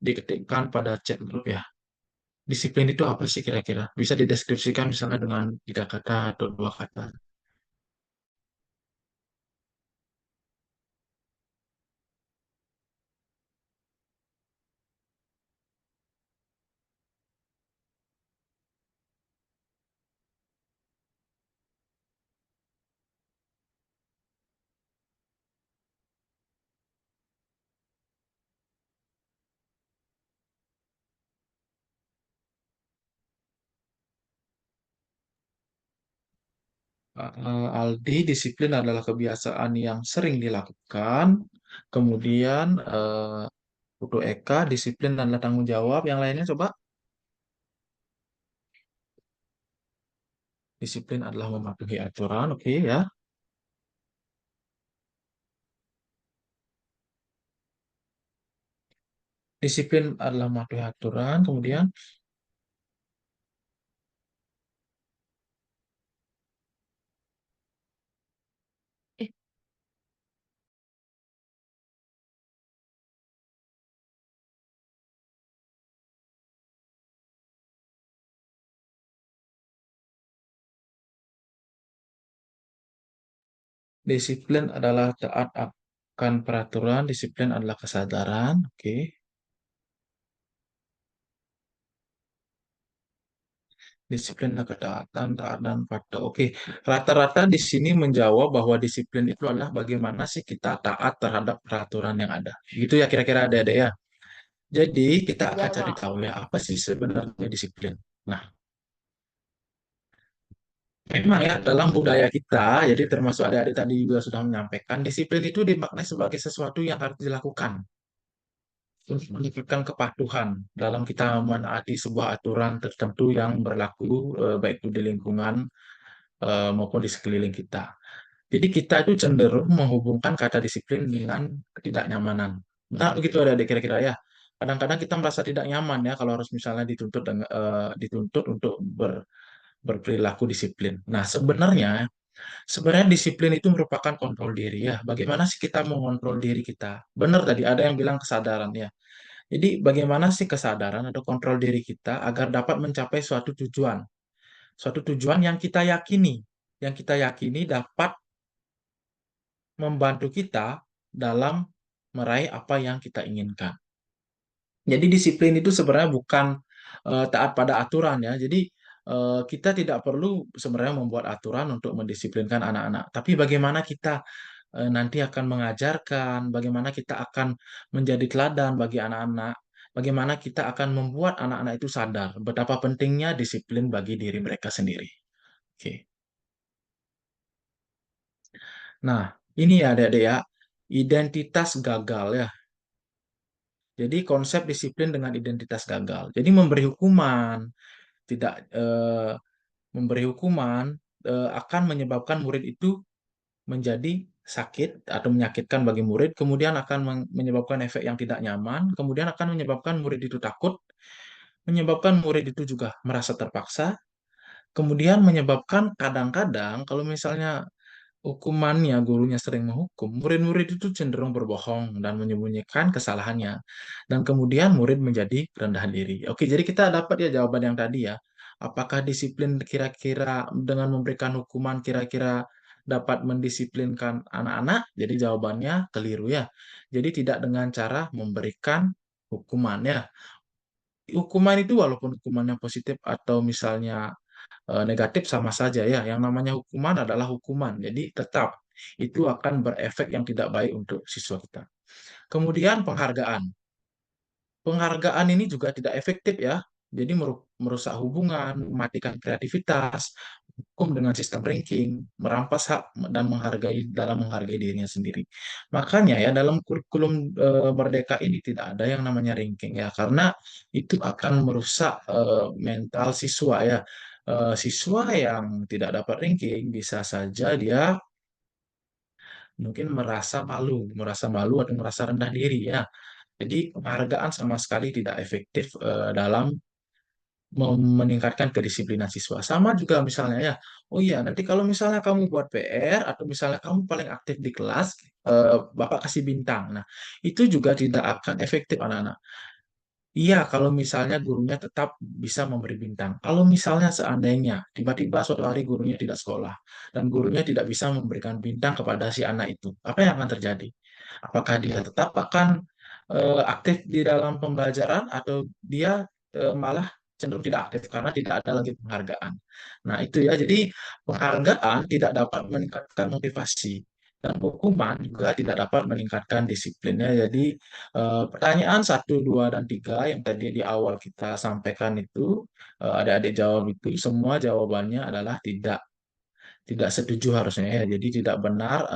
A: diketikkan pada chat group ya. Disiplin itu apa sih kira-kira? Bisa dideskripsikan misalnya dengan 3 kata atau 2 kata. Aldi, disiplin adalah kebiasaan yang sering dilakukan. Kemudian untuk Eka, disiplin adalah tanggung jawab. Yang lainnya coba. Disiplin adalah mematuhi aturan, oke ya. Disiplin adalah mematuhi aturan, kemudian
C: Eh,
A: disiplin adalah taat akan peraturan, disiplin adalah kesadaran, oke. Disiplin adalah ketaatan, taat dan patuh. Oke, rata-rata di sini menjawab bahwa disiplin itu adalah bagaimana sih kita taat terhadap peraturan yang ada. Gitu ya kira-kira ada ya. Jadi kita
C: ya,
A: akan cari
C: Pak.
A: tahu ya apa sih sebenarnya disiplin. Nah, memang ya dalam budaya kita, jadi termasuk adik-adik tadi juga sudah menyampaikan, disiplin itu dimaknai sebagai sesuatu yang harus dilakukan untuk menunjukkan kepatuhan dalam kita menaati sebuah aturan tertentu yang berlaku baik itu di lingkungan maupun di sekeliling kita. Jadi kita itu cenderung menghubungkan kata disiplin dengan ketidaknyamanan. Nah, begitu ada kira-kira ya. Kadang-kadang kita merasa tidak nyaman ya kalau harus misalnya dituntut untuk berperilaku disiplin. Nah, sebenarnya disiplin itu merupakan kontrol diri ya. Bagaimana sih kita mengontrol diri kita? Benar tadi ada yang bilang kesadaran ya. Jadi bagaimana sih kesadaran atau kontrol diri kita agar dapat mencapai suatu tujuan? Suatu tujuan yang kita yakini dapat membantu kita dalam meraih apa yang kita inginkan. Jadi disiplin itu sebenarnya bukan taat pada aturan ya. Jadi kita tidak perlu sebenarnya membuat aturan untuk mendisiplinkan anak-anak. Tapi bagaimana kita nanti akan mengajarkan, bagaimana kita akan menjadi teladan bagi anak-anak, bagaimana kita akan membuat anak-anak itu sadar betapa pentingnya disiplin bagi diri mereka sendiri. Oke. Nah, ini ya adik-adik ya, identitas gagal ya. Jadi konsep disiplin dengan identitas gagal. Jadi tidak memberi hukuman akan menyebabkan murid itu menjadi sakit atau menyakitkan bagi murid, kemudian akan menyebabkan efek yang tidak nyaman, kemudian akan menyebabkan murid itu takut, menyebabkan murid itu juga merasa terpaksa, kemudian menyebabkan kadang-kadang kalau misalnya hukumannya gurunya sering menghukum, murid-murid itu cenderung berbohong dan menyembunyikan kesalahannya. Dan kemudian murid menjadi rendah diri. Oke, jadi kita dapat ya jawaban yang tadi ya. Apakah disiplin kira-kira dengan memberikan hukuman kira-kira dapat mendisiplinkan anak-anak? Jadi jawabannya keliru ya. Jadi tidak dengan cara memberikan hukuman ya. Hukuman itu walaupun hukumannya positif atau misalnya negatif sama saja ya. Yang namanya hukuman adalah hukuman. Jadi tetap itu akan berefek yang tidak baik untuk siswa kita. Kemudian penghargaan. Penghargaan ini juga tidak efektif ya. Jadi merusak hubungan, mematikan kreativitas, hukum dengan sistem ranking, merampas hak dan menghargai dirinya sendiri. Makanya ya dalam kurikulum Merdeka ini tidak ada yang namanya ranking ya, karena itu akan merusak mental siswa ya. Siswa yang tidak dapat ranking bisa saja dia mungkin merasa malu atau merasa rendah diri ya. Jadi penghargaan sama sekali tidak efektif dalam meningkatkan kedisiplinan siswa. Sama juga misalnya ya, oh iya nanti kalau misalnya kamu buat PR atau misalnya kamu paling aktif di kelas, Bapak kasih bintang. Nah, itu juga tidak akan efektif anak-anak. Iya, kalau misalnya gurunya tetap bisa memberi bintang. Kalau misalnya seandainya tiba-tiba suatu hari gurunya tidak sekolah dan gurunya tidak bisa memberikan bintang kepada si anak itu, apa yang akan terjadi? Apakah dia tetap akan aktif di dalam pembelajaran atau dia malah cenderung tidak aktif karena tidak ada lagi penghargaan. Nah, itu ya. Jadi penghargaan tidak dapat meningkatkan motivasi dan hukuman juga tidak dapat meningkatkan disiplinnya. Jadi pertanyaan 1, 2, dan 3 yang tadi di awal kita sampaikan itu, adik-adik jawab itu, semua jawabannya adalah tidak setuju harusnya ya. Jadi tidak benar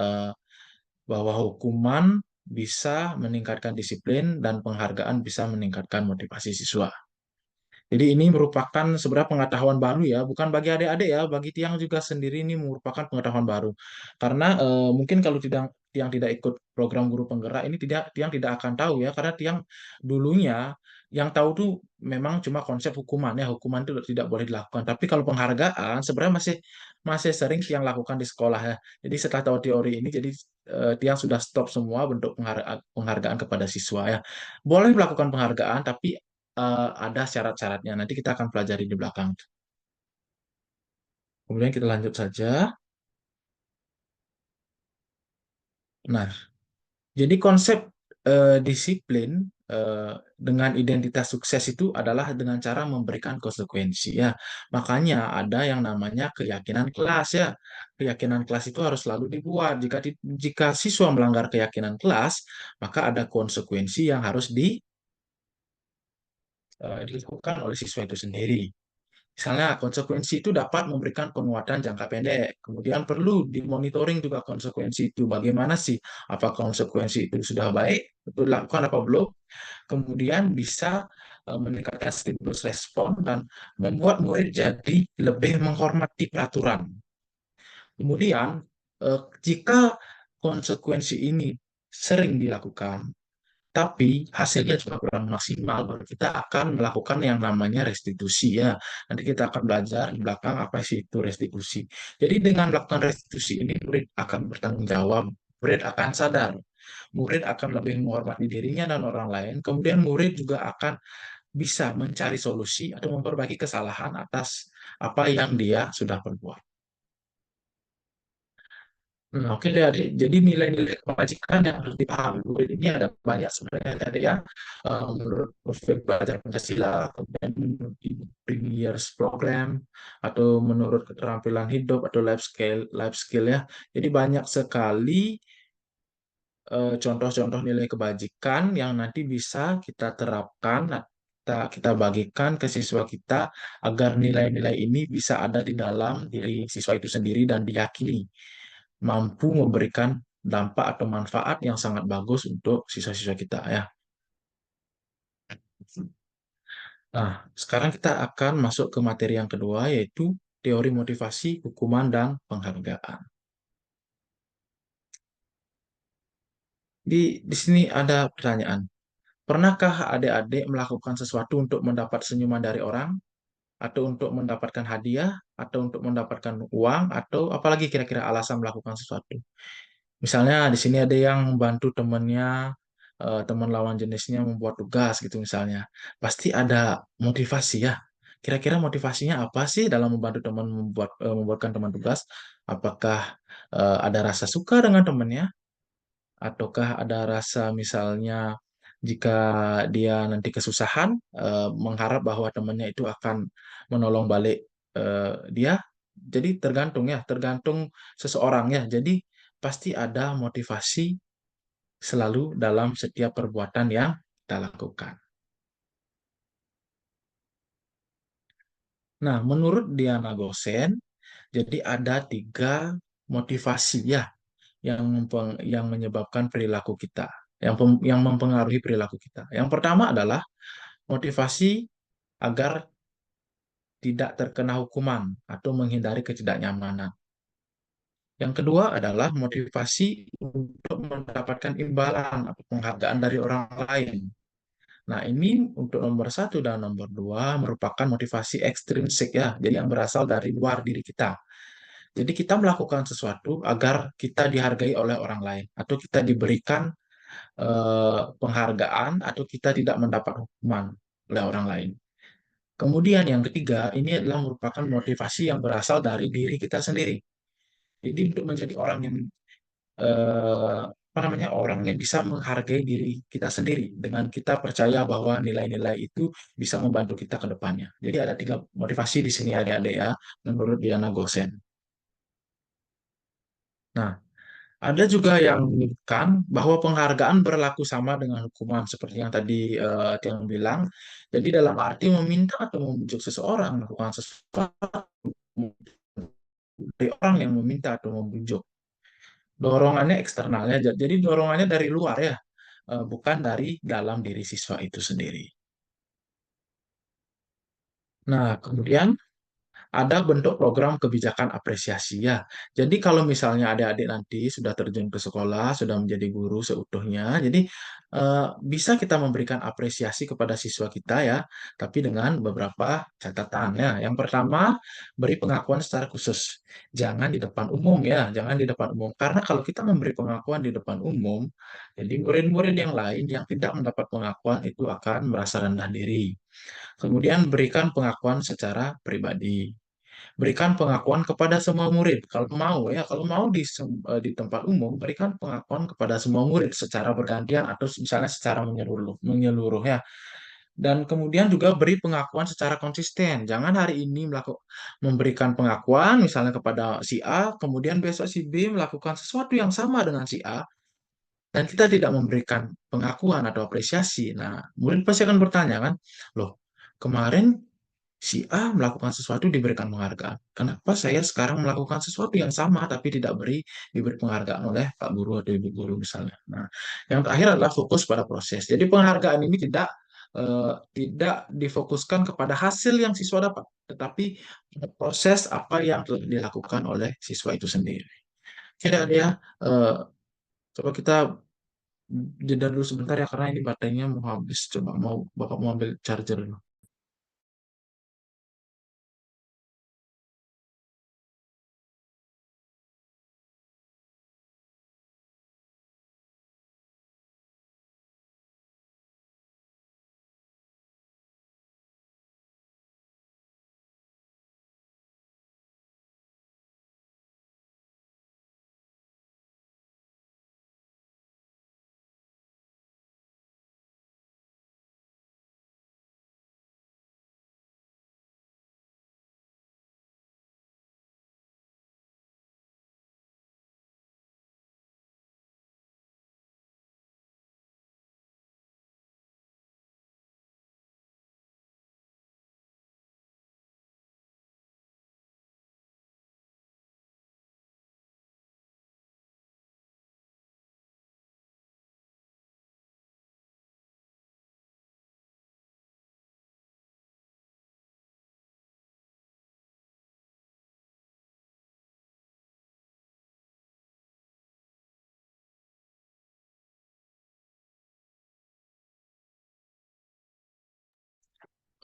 A: bahwa hukuman bisa meningkatkan disiplin dan penghargaan bisa meningkatkan motivasi siswa. Jadi ini merupakan sebenarnya pengetahuan baru ya, bukan bagi adik-adik ya, bagi Tiang juga sendiri ini merupakan pengetahuan baru. Karena mungkin kalau Tiang tidak ikut program guru penggerak ini Tiang tidak akan tahu ya, karena Tiang dulunya yang tahu tuh memang cuma konsep hukuman ya, hukuman itu tidak boleh dilakukan. Tapi kalau penghargaan sebenarnya masih sering Tiang lakukan di sekolah ya. Jadi setelah tahu teori ini, jadi Tiang sudah stop semua bentuk penghargaan kepada siswa ya. Boleh melakukan penghargaan, tapi ada syarat-syaratnya. Nanti kita akan pelajari di belakang. Kemudian kita lanjut saja. Nah, jadi konsep disiplin dengan identitas sukses itu adalah dengan cara memberikan konsekuensi ya. Makanya ada yang namanya keyakinan kelas ya. Keyakinan kelas itu harus selalu dibuat. Jika siswa melanggar keyakinan kelas, maka ada konsekuensi yang harus dilakukan oleh siswa itu sendiri. Misalnya konsekuensi itu dapat memberikan penguatan jangka pendek. Kemudian perlu dimonitoring juga konsekuensi itu. Bagaimana sih? Apakah konsekuensi itu sudah baik, itu dilakukan apa belum? Kemudian bisa meningkatkan stimulus respon dan membuat murid jadi lebih menghormati peraturan. Kemudian jika konsekuensi ini sering dilakukan, tapi hasilnya juga kurang maksimal, baru kita akan melakukan yang namanya restitusi ya. Nanti kita akan belajar di belakang apa sih itu restitusi. Jadi dengan melakukan restitusi ini, murid akan bertanggung jawab, murid akan sadar, murid akan lebih menghormati dirinya dan orang lain. Kemudian murid juga akan bisa mencari solusi atau memperbaiki kesalahan atas apa yang dia sudah perbuat. Oke deh adik. Jadi nilai-nilai kebajikan yang harus dipahami dulu ini ada banyak sebenarnya tadi ya. Menurut prospek belajar Pancasila, kemudian bring years program, atau menurut keterampilan hidup atau life skill ya. Jadi banyak sekali contoh-contoh nilai kebajikan yang nanti bisa kita terapkan, kita bagikan ke siswa kita agar nilai-nilai ini bisa ada di dalam diri siswa itu sendiri dan diyakini mampu memberikan dampak atau manfaat yang sangat bagus untuk siswa-siswa kita ya. Nah, sekarang kita akan masuk ke materi yang kedua yaitu teori motivasi, hukuman, dan penghargaan. Di sini ada pertanyaan. Pernahkah adik-adik melakukan sesuatu untuk mendapat senyuman dari orang, atau untuk mendapatkan hadiah, atau untuk mendapatkan uang, atau apalagi kira-kira alasan melakukan sesuatu? Misalnya di sini ada yang membantu temannya, teman lawan jenisnya membuat tugas gitu misalnya. Pasti ada motivasi ya. Kira-kira motivasinya apa sih dalam membantu teman membuatkan teman tugas? Apakah ada rasa suka dengan temannya? Ataukah ada rasa misalnya jika dia nanti kesusahan, mengharap bahwa temannya itu akan menolong balik dia? Jadi tergantung ya, tergantung seseorang ya. Jadi pasti ada motivasi selalu dalam setiap perbuatan yang kita lakukan. Nah, menurut Diana Gosen, jadi ada 3 motivasi ya yang menyebabkan perilaku kita, yang mempengaruhi perilaku kita. Yang pertama adalah motivasi agar tidak terkena hukuman atau menghindari ketidaknyamanan. Yang kedua adalah motivasi untuk mendapatkan imbalan atau penghargaan dari orang lain. Nah, ini untuk nomor 1 dan nomor 2 merupakan motivasi ekstrinsik ya, jadi yang berasal dari luar diri kita. Jadi kita melakukan sesuatu agar kita dihargai oleh orang lain atau kita diberikan penghargaan atau kita tidak mendapat hukuman oleh orang lain. Kemudian yang ketiga, ini adalah merupakan motivasi yang berasal dari diri kita sendiri. Jadi untuk menjadi orang yang apa namanya orang yang bisa menghargai diri kita sendiri dengan kita percaya bahwa nilai-nilai itu bisa membantu kita ke depannya. Jadi ada 3 motivasi di sini adik-adik ya, menurut Diana Gosen. Nah, ada juga yang menyebutkan bahwa penghargaan berlaku sama dengan hukuman seperti yang tadi Tiang bilang. Jadi dalam arti meminta atau membujuk seseorang melakukan sesuatu dari orang yang meminta atau membujuk. Dorongannya eksternalnya, jadi dorongannya dari luar ya, bukan dari dalam diri siswa itu sendiri. Nah, kemudian ada bentuk program kebijakan apresiasi ya. Jadi kalau misalnya adik-adik nanti sudah terjun ke sekolah, sudah menjadi guru seutuhnya, jadi bisa kita memberikan apresiasi kepada siswa kita ya, tapi dengan beberapa catatan ya. Yang pertama, beri pengakuan secara khusus. Jangan di depan umum ya, jangan di depan umum. Karena kalau kita memberi pengakuan di depan umum, jadi murid-murid yang lain yang tidak mendapat pengakuan itu akan merasa rendah diri. Kemudian berikan pengakuan secara pribadi. Berikan pengakuan kepada semua murid. Kalau mau di tempat umum, berikan pengakuan kepada semua murid secara bergantian atau misalnya secara menyeluruh ya. Dan kemudian juga beri pengakuan secara konsisten. Jangan hari ini memberikan pengakuan misalnya kepada si A, kemudian besok si B melakukan sesuatu yang sama dengan si A, dan kita tidak memberikan pengakuan atau apresiasi. Nah, murid pasti akan bertanya kan, loh, kemarin si A melakukan sesuatu diberikan penghargaan. Kenapa saya sekarang melakukan sesuatu yang sama tapi tidak diberi penghargaan oleh Pak Guru atau Ibu Guru misalnya. Nah, yang terakhir adalah fokus pada proses. Jadi penghargaan ini tidak difokuskan kepada hasil yang siswa dapat, tetapi proses apa yang telah dilakukan oleh siswa itu sendiri. Kira ya, coba kita jeda dulu sebentar ya karena ini baterainya mau habis. Coba Bapak mau ambil charger dulu.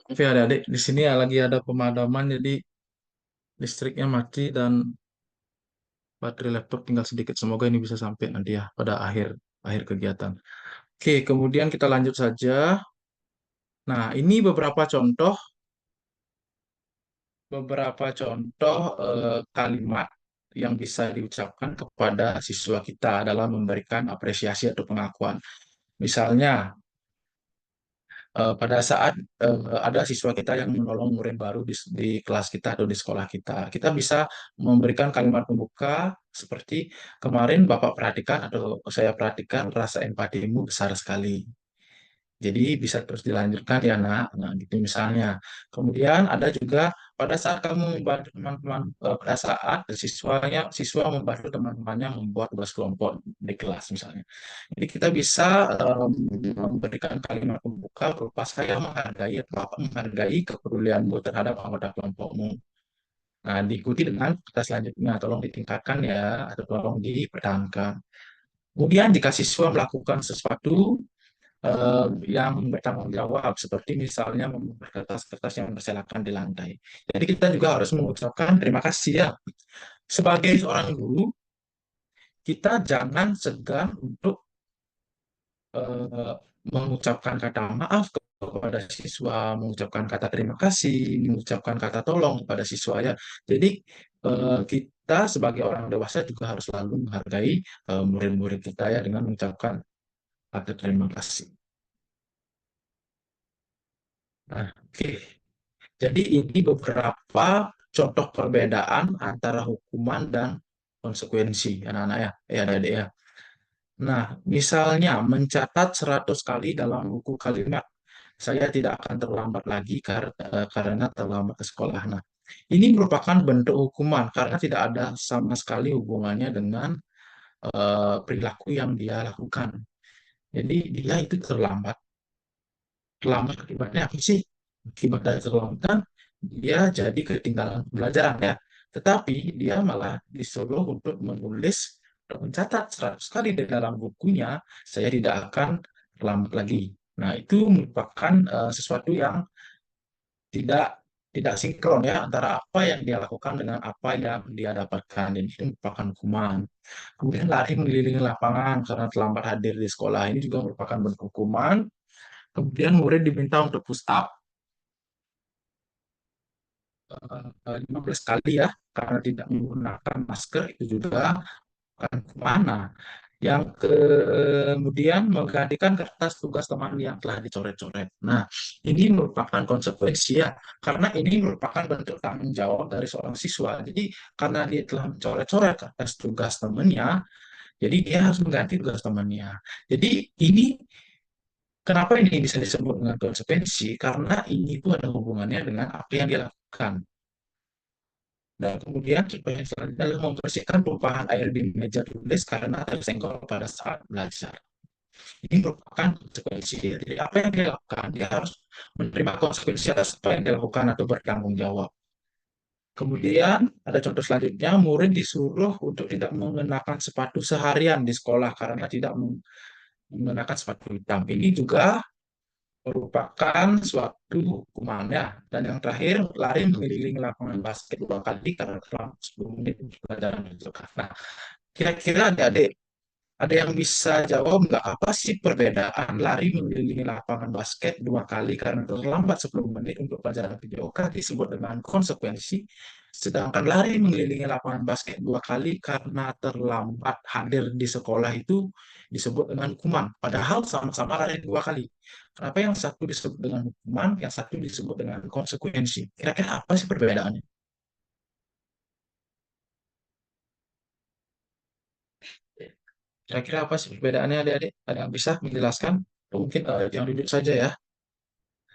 A: Tapi adik-adik di sini ya lagi ada pemadaman jadi listriknya mati dan baterai laptop tinggal sedikit. Semoga ini bisa sampai nanti ya pada akhir akhir kegiatan. Oke, kemudian kita lanjut saja. Nah, ini beberapa contoh kalimat yang bisa diucapkan kepada siswa kita dalam memberikan apresiasi atau pengakuan. Misalnya, pada saat ada siswa kita yang menolong murid baru di kelas kita atau di sekolah kita, kita bisa memberikan kalimat pembuka seperti kemarin Bapak perhatikan atau saya perhatikan rasa empatimu besar sekali. Jadi bisa terus dilanjutkan ya nak. Nah gitu misalnya. Kemudian ada juga pada saat kamu membantu teman-teman, pada saat siswa membantu teman-temannya membuat tugas kelompok di kelas misalnya. Jadi kita bisa memberikan kalimat pembuka berupa saya menghargai atau Bapak menghargai kepedulianmu terhadap anggota kelompokmu. Nah, diikuti dengan kata selanjutnya, tolong ditingkatkan ya, atau tolong dipertahankan. Kemudian jika siswa melakukan sesuatu yang bertanggung jawab, seperti misalnya membongkar kertas-kertas yang berserakan di lantai. Jadi kita juga harus mengucapkan terima kasih ya. Sebagai seorang guru, kita jangan segan untuk mengucapkan kata maaf kepada siswa, mengucapkan kata terima kasih, mengucapkan kata tolong kepada siswa ya. Jadi kita sebagai orang dewasa juga harus selalu menghargai murid-murid kita ya dengan mengucapkan kata terima kasih. Nah, oke. Jadi ini beberapa contoh perbedaan antara hukuman dan konsekuensi anak-anak ya adik-adik ya. Nah, misalnya mencatat 100 kali dalam buku kalimat, saya tidak akan terlambat lagi karena terlambat ke sekolah. Nah, ini merupakan bentuk hukuman karena tidak ada sama sekali hubungannya dengan perilaku yang dia lakukan. Jadi dia itu terlambat. Terlambat akibatnya apa sih? Akibat dari terlambatan, dia jadi ketinggalan pembelajaran ya. Tetapi dia malah disuruh untuk menulis atau mencatat 100 kali di dalam bukunya, saya tidak akan terlambat lagi. Nah, itu merupakan sesuatu yang tidak tidak sinkron ya antara apa yang dia lakukan dengan apa yang dia dapatkan, dan itu merupakan hukuman. Kemudian lari mengelilingi lapangan karena terlambat hadir di sekolah, ini juga merupakan bentuk hukuman. Kemudian murid diminta untuk push up 15 kali ya karena tidak menggunakan masker, itu juga akan kemana. Yang kemudian menggantikan kertas tugas teman yang telah dicoret-coret. Nah, ini merupakan konsekuensi ya, karena ini merupakan bentuk tanggung jawab dari seorang siswa. Jadi karena dia telah mencoret-coret kertas tugas temannya, jadi dia harus mengganti tugas temannya. Jadi ini kenapa ini bisa disebut dengan konsekuensi? Karena ini itu ada hubungannya dengan apa yang dia lakukan. Dan kemudian contoh yang selanjutnya adalah membersihkan tumpahan air di meja tulis karena tersenggol pada saat belajar. Ini merupakan konsekuensi. Jadi apa yang dia lakukan, dia harus menerima konsekuensi atas apa yang dia lakukan atau bertanggung jawab. Kemudian ada contoh selanjutnya, murid disuruh untuk tidak mengenakan sepatu seharian di sekolah karena tidak mengenakan sepatu hitam. Ini juga merupakan suatu hukumannya. Dan yang terakhir, lari mengelilingi lapangan basket 2 kali karena terlambat 10 menit untuk pelajaran menunjukkan. Nah, kira-kira adik-adik, ada yang bisa jawab nggak apa sih perbedaan lari mengelilingi lapangan basket 2 kali karena terlambat 10 menit untuk pelajaran PJOK disebut dengan konsekuensi, sedangkan lari mengelilingi lapangan basket 2 kali karena terlambat hadir di sekolah itu disebut dengan hukuman. Padahal sama-sama lari 2 kali. Kenapa yang satu disebut dengan hukuman, yang satu disebut dengan konsekuensi? Kira-kira apa sih perbedaannya? Kira-kira apa sih perbedaannya adik-adik? Ada yang bisa menjelaskan? Atau mungkin yang duduk saja ya.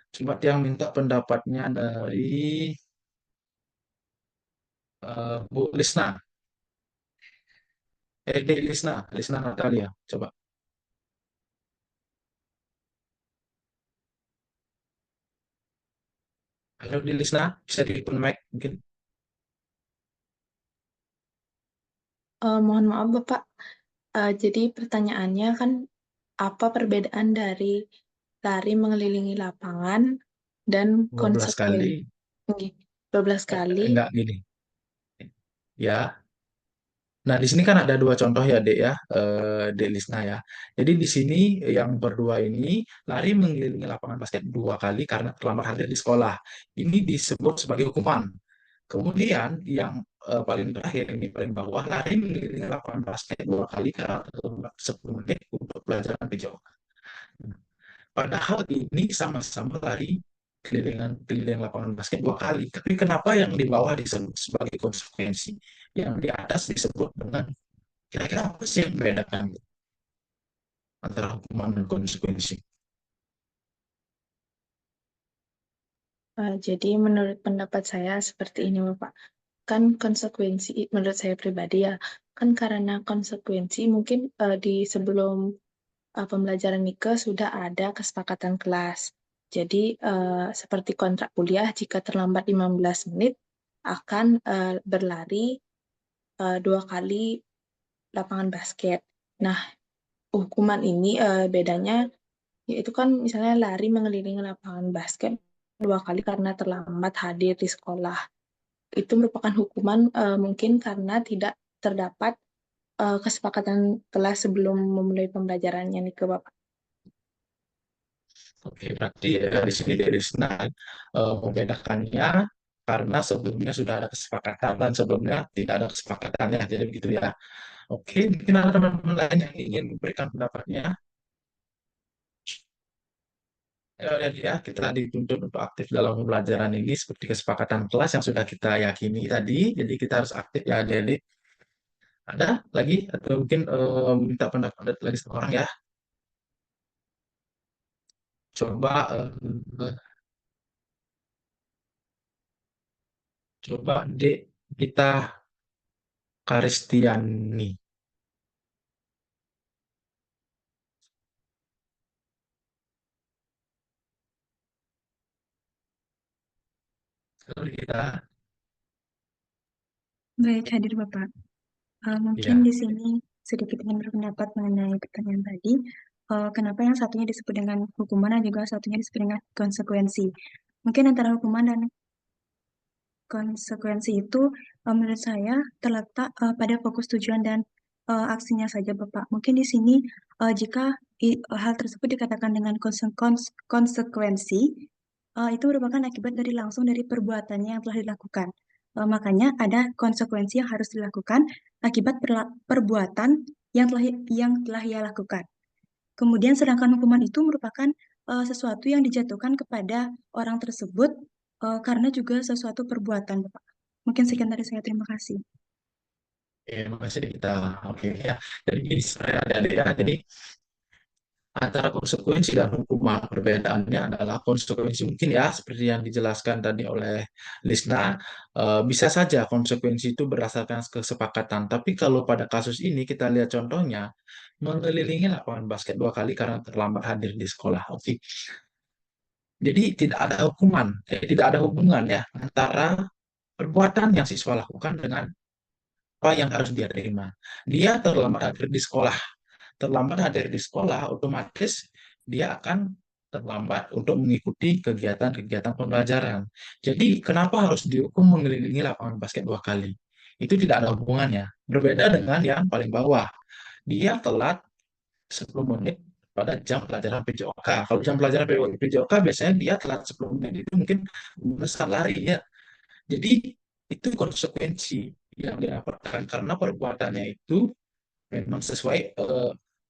A: Coba yang minta pendapatnya dari Bu Lisna. Lisna Natalia. Coba. Halo di Lisna, bisa di open mic mungkin.
H: Mohon maaf Bapak, jadi pertanyaannya kan apa perbedaan dari lari mengelilingi lapangan dan
A: 12 kali.
H: 12 kali.
A: Enggak gini. Ya. Nah, di sini kan ada dua contoh ya, Dek ya, Dek Lisna ya. Jadi di sini yang berdua ini lari mengelilingi lapangan basket 2 kali karena terlambat hadir di sekolah. Ini disebut sebagai hukuman. Kemudian yang paling terakhir ini paling bawah lari mengelilingi lapangan basket 2 kali karena terlambat 10 menit untuk pelajaran PJOK. Padahal ini sama-sama lari keliling lapangan basket 2 kali. Tapi kenapa yang di bawah disebut sebagai konsekuensi, yang di atas disebut dengan kira-kira apa sih yang membedakan antara hukuman dan konsekuensi?
H: Jadi menurut pendapat saya seperti ini, Bapak. Kan konsekuensi, menurut saya pribadi ya, kan karena konsekuensi mungkin di sebelum pembelajaran Nike sudah ada kesepakatan kelas. Jadi seperti kontrak kuliah, jika terlambat 15 menit akan berlari 2 kali lapangan basket. Nah, hukuman ini bedanya yaitu kan misalnya lari mengelilingi lapangan basket 2 kali karena terlambat hadir di sekolah. Itu merupakan hukuman mungkin karena tidak terdapat kesepakatan kelas sebelum memulai pembelajarannya nih ke Bapak.
A: Oke, berarti ya, di sini dari Senan membedakannya karena sebelumnya sudah ada kesepakatan dan sebelumnya tidak ada kesepakatannya. Jadi begitu ya. Oke, mungkin ada teman-teman lain yang ingin memberikan pendapatnya. Ya, jadi ya, kita dituntut untuk aktif dalam pembelajaran ini seperti kesepakatan kelas yang sudah kita yakini tadi. Jadi kita harus aktif ya, adik-adik. Ada lagi atau mungkin minta pendapat lagi seorang ya. Coba coba Dek kita Karistiani. Sorry kita
B: Baik, hadir Bapak. Mungkin
A: ya.
B: di sini sedikit ingin berpendapat mengenai pertanyaan tadi. Kenapa yang satunya disebut dengan hukuman dan juga satunya disebut dengan konsekuensi? Mungkin antara hukuman dan konsekuensi itu menurut saya terletak pada fokus tujuan dan aksinya saja, Bapak. Mungkin di sini jika hal tersebut dikatakan dengan konsekuensi, itu merupakan akibat dari langsung dari perbuatannya yang telah dilakukan. Makanya ada konsekuensi yang harus dilakukan akibat perbuatan yang telah ia lakukan. Kemudian sedangkan hukuman itu merupakan sesuatu yang dijatuhkan kepada orang tersebut karena juga sesuatu perbuatan, Bapak. Mungkin sekian dari saya. Terima kasih.
A: Makasih kita. Oke ya. Jadi gini sebenarnya adik-adik ya. Jadi antara konsekuensi dan hukuman perbedaannya adalah konsekuensi mungkin ya seperti yang dijelaskan tadi oleh Lisna, bisa saja konsekuensi itu berdasarkan kesepakatan, tapi kalau pada kasus ini kita lihat contohnya mengelilingi lapangan basket 2 kali karena terlambat hadir di sekolah. Oke, jadi tidak ada hukuman, tidak ada hubungan ya antara perbuatan yang siswa lakukan dengan apa yang harus dia terima. Dia terlambat hadir di sekolah, otomatis dia akan terlambat untuk mengikuti kegiatan-kegiatan pembelajaran. Jadi kenapa harus dihukum mengelilingi lapangan basket 2 kali? Itu tidak ada hubungannya. Berbeda dengan yang paling bawah. Dia telat 10 menit pada jam pelajaran PJOK. Kalau jam pelajaran PJOK biasanya dia telat 10 menit itu mungkin besar lari ya. Jadi itu konsekuensi yang didapatkan karena perbuatannya itu memang sesuai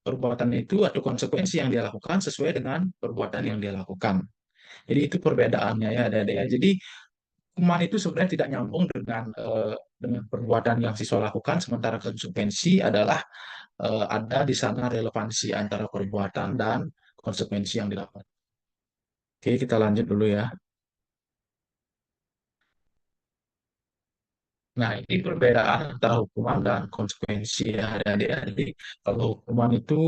A: perbuatan itu atau konsekuensi yang dia lakukan sesuai dengan perbuatan yang dia lakukan. Jadi itu perbedaannya ya, adik-adik ya. Jadi hukuman itu sebenarnya tidak nyambung dengan perbuatan yang siswa lakukan, sementara konsekuensi adalah ada di sana relevansi antara perbuatan dan konsekuensi yang dilakukan. Oke, kita lanjut dulu ya. Nah, ini perbedaan antara hukuman dan konsekuensi ya, adik-adik. Jadi, kalau hukuman itu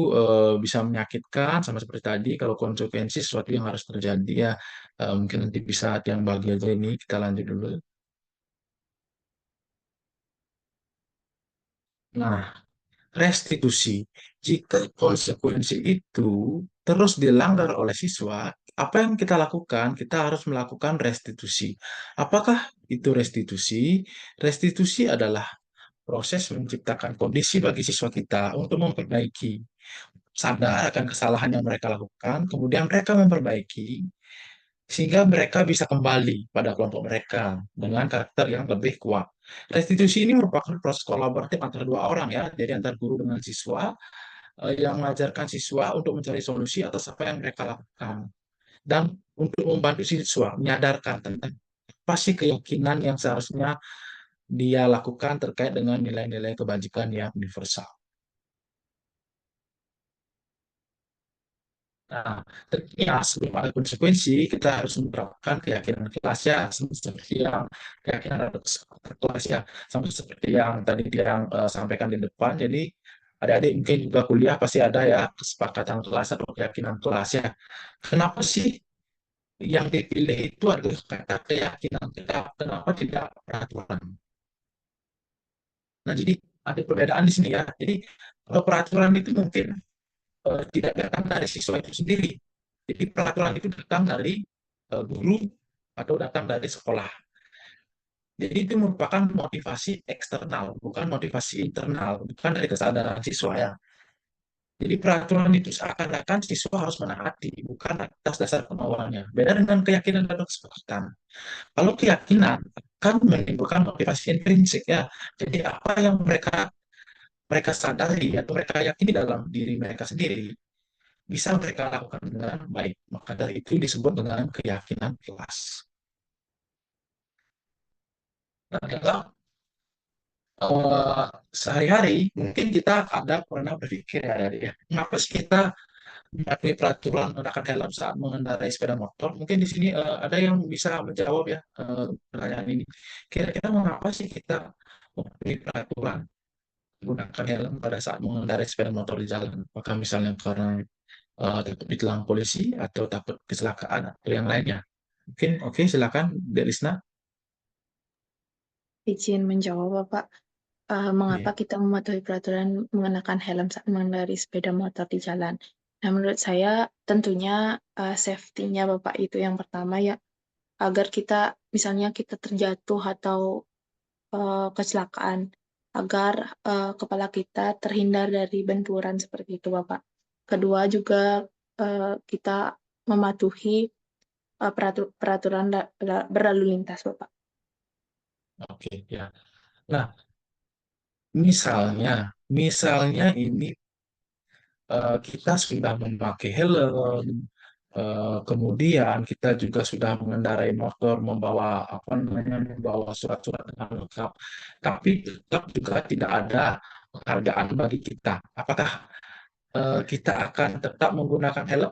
A: bisa menyakitkan, sama seperti tadi. Kalau konsekuensi, sesuatu yang harus terjadi ya. Mungkin nanti bisa yang bagi aja ini, kita lanjut dulu. Nah, restitusi. Jika konsekuensi itu terus dilanggar oleh siswa, apa yang kita lakukan? Kita harus melakukan restitusi. Apakah itu restitusi? Restitusi adalah proses menciptakan kondisi bagi siswa kita untuk memperbaiki, sadar akan kesalahan yang mereka lakukan, kemudian mereka memperbaiki, sehingga mereka bisa kembali pada kelompok mereka dengan karakter yang lebih kuat. Restitusi ini merupakan proses kolaboratif antara dua orang ya, jadi antara guru dengan siswa yang mengajarkan siswa untuk mencari solusi atas apa yang mereka lakukan dan untuk membantu siswa menyadarkan tentang apa sih keyakinan yang seharusnya dia lakukan terkait dengan nilai-nilai kebajikan yang universal. Nah, tentunya sebelum ada konsekuensi, kita harus menerapkan keyakinan kelas ya, seperti yang keyakinan ada kelas ya, sama seperti yang tadi dia yang sampaikan di depan. Jadi adik-adik mungkin juga kuliah pasti ada ya kesepakatan kelas atau keyakinan kelas ya. Kenapa sih yang dipilih itu adalah kata keyakinan kita? Kenapa tidak peraturan? Nah, jadi ada perbedaan di sini ya. Jadi kalau peraturan itu mungkin tidak datang dari siswa itu sendiri. Jadi peraturan itu datang dari guru atau datang dari sekolah. Jadi itu merupakan motivasi eksternal, bukan motivasi internal, bukan dari kesadaran siswa ya. Jadi peraturan itu seakan-akan siswa harus menaati, bukan atas dasar kemauannya. Beda dengan keyakinan dan kesepakatan. Kalau keyakinan akan menimbulkan motivasi intrinsik ya. Jadi apa yang mereka mereka sadari atau mereka yakini dalam diri mereka sendiri bisa mereka lakukan dengan baik. Maka dari itu disebut dengan keyakinan kelas. Nah, dalam sehari-hari mungkin kita ada pernah berpikir ya, kenapa sih kita mematuhi peraturan menggunakan helm saat mengendarai sepeda motor? Mungkin di sini ada yang bisa menjawab ya pertanyaan ini. Kira-kira mengapa sih kita mematuhi peraturan menggunakan helm pada saat mengendarai sepeda motor di jalan? Apakah misalnya karena takut ditilang polisi atau takut kecelakaan atau yang lainnya? Mungkin oke, silakan Delisna.
H: Izin menjawab, Bapak. Mengapa
A: Iya.
H: kita mematuhi peraturan mengenakan helm saat mengendarai sepeda motor di jalan? Nah, menurut saya tentunya safety-nya Bapak itu yang pertama ya, agar kita misalnya kita terjatuh atau kecelakaan, agar kepala kita terhindar dari benturan seperti itu, Bapak. Kedua juga kita mematuhi peraturan berlalu lintas, Bapak.
A: Oke, ya. Nah, misalnya ini kita sudah memakai helm, kemudian kita juga sudah mengendarai motor, membawa apa namanya, membawa surat-surat dengan lengkap, tapi tetap juga tidak ada penghargaan bagi kita. Apakah kita akan tetap menggunakan helm?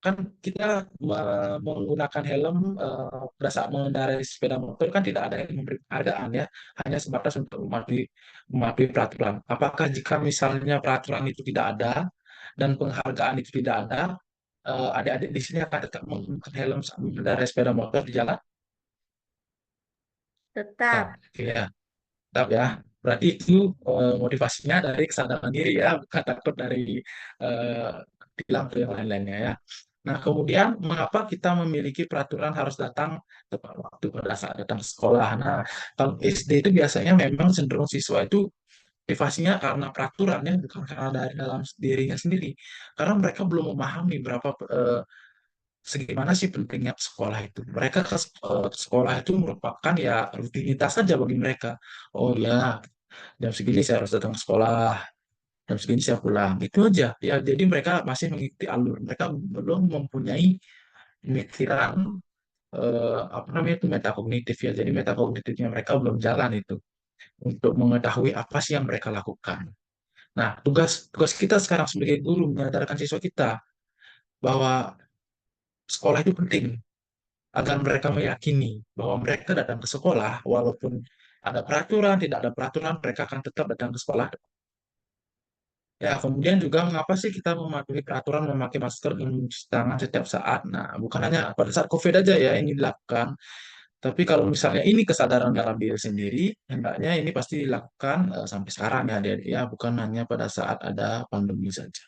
A: Kan kita menggunakan helm pada saat mengendarai sepeda motor kan tidak ada yang memberi penghargaan ya, hanya sebatas untuk mematuhi peraturan. Apakah jika misalnya peraturan itu tidak ada dan penghargaan itu tidak ada, adik-adik di sini akan tetap menggunakan helm saat mengendarai sepeda motor di jalan?
E: Tetap.
A: Oke ya, tetap ya. Berarti itu motivasinya dari kesadaran diri ya, bukan takut dari eh, tilang atau yang lain-lainnya ya. Nah, kemudian mengapa kita memiliki peraturan harus datang tepat waktu pada saat datang ke sekolah? Nah, kalau SD itu biasanya memang cenderung siswa itu motivasinya karena peraturannya bukan karena dari dalam dirinya sendiri. Karena mereka belum memahami berapa segimana sih pentingnya sekolah itu. Mereka ke sekolah itu merupakan ya rutinitas saja bagi mereka. Oh ya, jam segini saya harus datang ke sekolah, jam segini saya pulang. Itu aja. Ya, jadi mereka masih mengikuti alur. Mereka belum mempunyai pemikiran apa namanya itu metakognitif ya. Jadi metakognitifnya mereka belum jalan itu untuk mengetahui apa sih yang mereka lakukan. Nah, tugas tugas kita sekarang sebagai guru menyadarkan siswa kita bahwa sekolah itu penting agar mereka meyakini bahwa mereka datang ke sekolah walaupun ada peraturan, tidak ada peraturan, mereka akan tetap datang ke sekolah. Ya, kemudian juga mengapa sih kita mematuhi peraturan memakai masker dan mencuci tangan setiap saat? Nah, bukan hanya pada saat COVID aja ya ini dilakukan, Tapi kalau misalnya ini kesadaran dalam diri sendiri, hendaknya ini pasti dilakukan sampai sekarang ya, adik-adik ya, bukan hanya pada saat ada pandemi saja.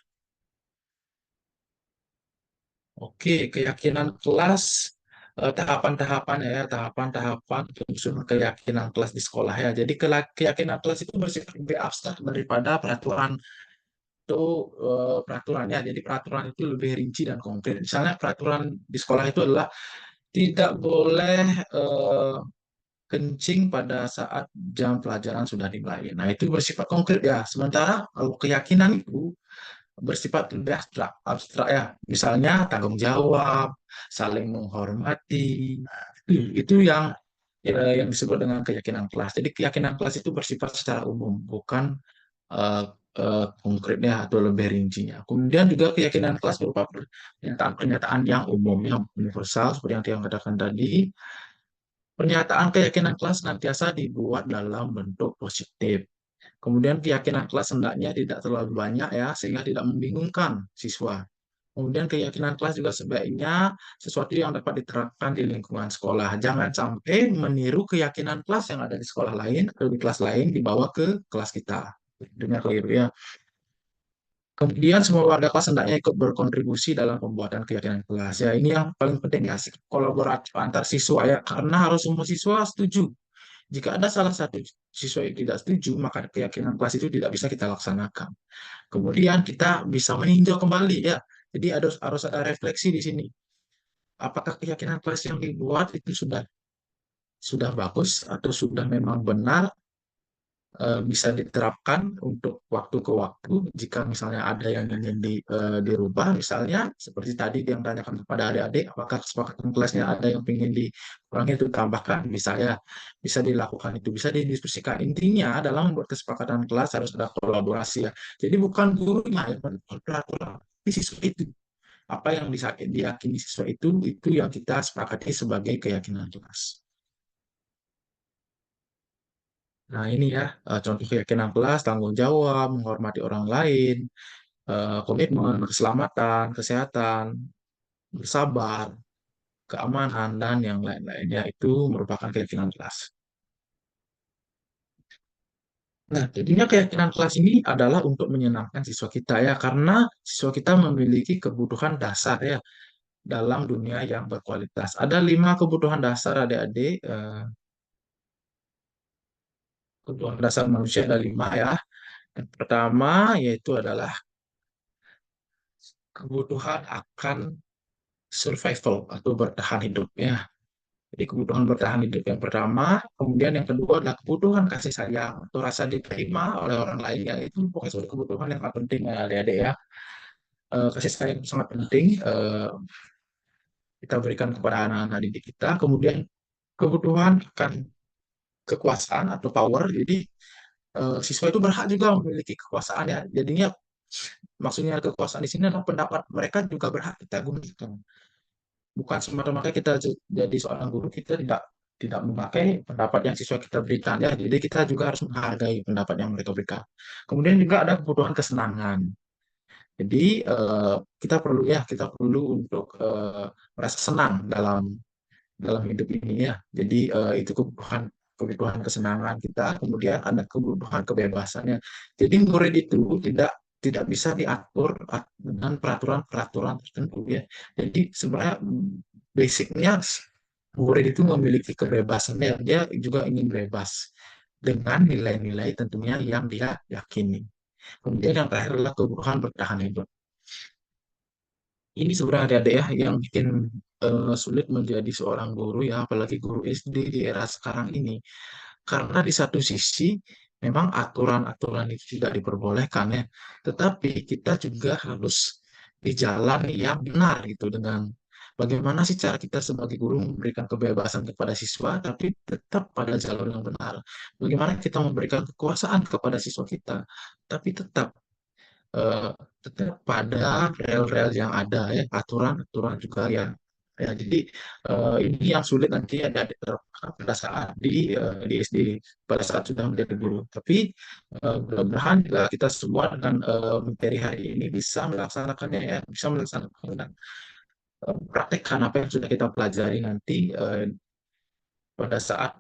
A: Oke, keyakinan kelas, tahapan-tahapannya ya, tahapan-tahapan penyusunan keyakinan kelas di sekolah ya. Jadi keyakinan kelas itu bersifat lebih abstrak daripada peraturan itu peraturannya. Jadi peraturan itu lebih rinci dan konkret. Misalnya peraturan di sekolah itu adalah tidak boleh kencing pada saat jam pelajaran sudah dimulai. Nah, itu bersifat konkret ya. Sementara kalau keyakinan itu bersifat lebih abstrak, abstrak ya. Misalnya tanggung jawab, saling menghormati. Itu yang disebut dengan keyakinan kelas. Jadi keyakinan kelas itu bersifat secara umum, bukan eh, konkretnya atau lebih rincinya. Kemudian juga keyakinan kelas berupa pernyataan-pernyataan yang umum, yang universal, seperti yang dia katakan tadi. Pernyataan keyakinan kelas senantiasa dibuat dalam bentuk positif. Kemudian keyakinan kelas hendaknya tidak terlalu banyak ya, sehingga tidak membingungkan siswa. Kemudian keyakinan kelas juga sebaiknya sesuatu yang dapat diterapkan di lingkungan sekolah. Jangan sampai meniru keyakinan kelas yang ada di sekolah lain atau di kelas lain dibawa ke kelas kita. Dengan keliru ya. Kemudian semua warga kelas hendaknya ikut berkontribusi dalam pembuatan keyakinan kelas. Ya, ini yang paling penting ya, kolaboratif antar siswa ya, karena harus semua siswa setuju. Jika ada salah satu siswa yang tidak setuju, maka keyakinan kelas itu tidak bisa kita laksanakan. Kemudian kita bisa meninjau kembali ya. Jadi harus ada refleksi di sini. Apakah keyakinan kelas yang dibuat itu sudah bagus atau sudah memang benar, bisa diterapkan untuk waktu ke waktu. Jika misalnya ada yang ingin dirubah, misalnya seperti tadi yang tanyakan kepada adik-adik, apakah kesepakatan kelasnya ada yang ingin dikurangi itu tambahkan, bisa dilakukan, itu bisa didiskusikan. Intinya dalam membuat kesepakatan kelas harus ada kolaborasi ya. Jadi bukan gurunya yang membuat peraturan, tapi siswa itu. Apa yang diyakini siswa itu yang kita sepakati sebagai keyakinan kelas. Nah, ini ya, contoh keyakinan kelas, tanggung jawab, menghormati orang lain, komitmen, keselamatan, kesehatan, bersabar, keamanan, dan yang lain-lainnya itu merupakan keyakinan kelas. Nah, jadinya keyakinan kelas ini adalah untuk menyenangkan siswa kita ya, karena siswa kita memiliki kebutuhan dasar ya dalam dunia yang berkualitas. Ada 5 kebutuhan dasar adik-adik, kebutuhan dasar manusia ada 5 ya. Yang pertama yaitu adalah kebutuhan akan survival atau bertahan hidup ya. Jadi kebutuhan bertahan hidup yang pertama, kemudian yang kedua adalah kebutuhan kasih sayang atau rasa diterima oleh orang lain ya, itu pokoknya suatu kebutuhan yang sangat penting ya adik-adik ya. Kasih sayang itu sangat penting, kita berikan kepada anak-anak didik kita. Kemudian kebutuhan akan kekuasaan atau power, jadi siswa itu berhak juga memiliki kekuasaan ya. Jadinya maksudnya kekuasaan di sini adalah pendapat mereka juga berhak kita gunakan. Bukan semata-mata kita jadi seorang guru, kita tidak memakai pendapat yang siswa kita berikan ya. Jadi kita juga harus menghargai pendapat yang mereka berikan. Kemudian juga ada kebutuhan kesenangan. Jadi kita perlu untuk merasa senang dalam hidup ini ya. Jadi itu kebutuhan kesenangan kita. Kemudian ada kebutuhan kebebasannya. Jadi murid itu tidak bisa diatur dengan peraturan-peraturan tertentu ya. Jadi sebenarnya basicnya murid itu memiliki kebebasan ya. Dia juga ingin bebas dengan nilai-nilai tentunya yang dia yakini. Kemudian yang terakhir adalah kebutuhan bertahan hidup. Ini sebenarnya adik-adik ya yang bikin sulit menjadi seorang guru ya, apalagi guru SD di era sekarang ini. Karena di satu sisi memang aturan-aturan itu tidak diperbolehkan ya, tetapi kita juga harus di jalan yang benar gitu, dengan bagaimana sih cara kita sebagai guru memberikan kebebasan kepada siswa tapi tetap pada jalur yang benar. Bagaimana kita memberikan kekuasaan kepada siswa kita tapi eh, tetap pada rel-rel yang ada ya, aturan-aturan juga ya. Jadi ini yang sulit nanti ada pada saat di SD, pada saat sudah menjadi guru. Tapi mudah-mudahan juga kita semua dengan materi hari ini bisa melaksanakannya ya, bisa melaksanakan dan praktekkan apa yang sudah kita pelajari nanti pada saat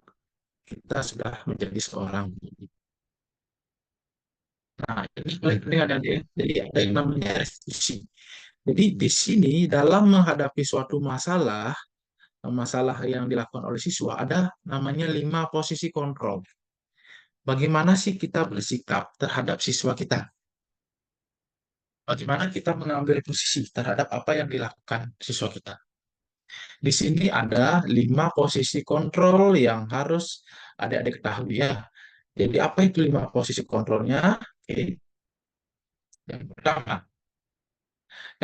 A: kita sudah menjadi seorang guru. Nah, ini penting ada dia. Jadi ada yang namanya restitusi. Jadi di sini dalam menghadapi suatu masalah, masalah yang dilakukan oleh siswa ada namanya 5 posisi kontrol. Bagaimana sih kita bersikap terhadap siswa kita? Bagaimana kita mengambil posisi terhadap apa yang dilakukan siswa kita? Di sini ada 5 posisi kontrol yang harus adik-adik ketahui ya. Jadi apa itu 5 posisi kontrolnya? Oke. Yang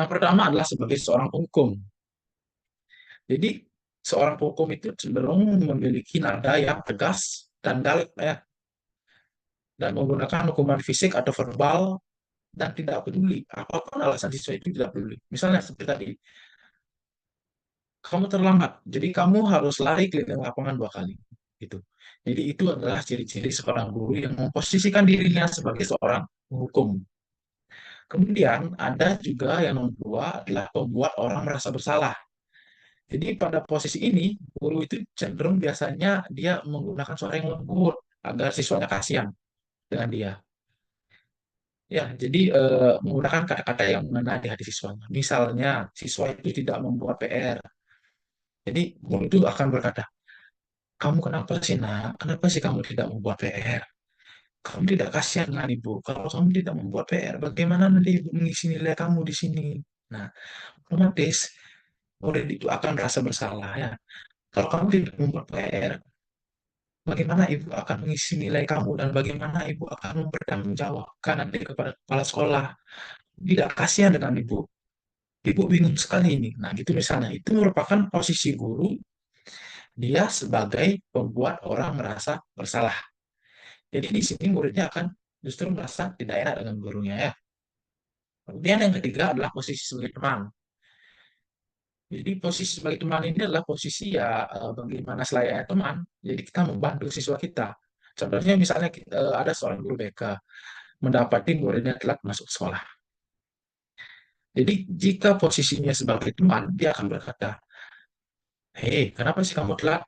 A: pertama adalah sebagai seorang penghukum. Jadi seorang penghukum itu cenderung memiliki nada yang tegas dan galak ya, dan menggunakan hukuman fisik atau verbal dan tidak peduli apapun alasan siswa itu, tidak peduli. Misalnya seperti tadi, kamu terlambat, jadi kamu harus lari keliling lapangan 2 kali. Gitu. Jadi itu adalah ciri-ciri seorang guru yang memposisikan dirinya sebagai seorang penghukum. Kemudian ada juga yang nomor 2 adalah membuat orang merasa bersalah. Jadi pada posisi ini, guru itu cenderung biasanya dia menggunakan suara yang lembut agar siswanya kasihan dengan dia. Ya, jadi menggunakan kata-kata yang mengena di hati siswanya. Misalnya, siswa itu tidak membuat PR. Jadi guru itu akan berkata, kamu kenapa sih nak? Kenapa sih kamu tidak membuat PR? Kamu tidak kasihan dengan ibu. Kalau kamu tidak membuat PR, bagaimana nanti ibu mengisi nilai kamu di sini? Nah, otomatis murid itu akan merasa bersalah ya. Kalau kamu tidak membuat PR, bagaimana ibu akan mengisi nilai kamu dan bagaimana ibu akan mempertanggungjawabkan nanti kepada kepala sekolah? Tidak kasihan dengan ibu. Ibu bingung sekali ini. Nah, gitu misalnya. Itu merupakan posisi guru, dia sebagai pembuat orang merasa bersalah. Jadi di sini muridnya akan justru merasa tidak enak dengan gurunya ya. Kemudian yang ketiga adalah posisi sebagai teman. Jadi posisi sebagai teman ini adalah posisi ya bagaimana selayaknya teman. Jadi kita membantu siswa kita. Contohnya misalnya ada seorang guru BK mendapati muridnya telat masuk sekolah. Jadi jika posisinya sebagai teman, dia akan berkata, hei, kenapa sih kamu telat?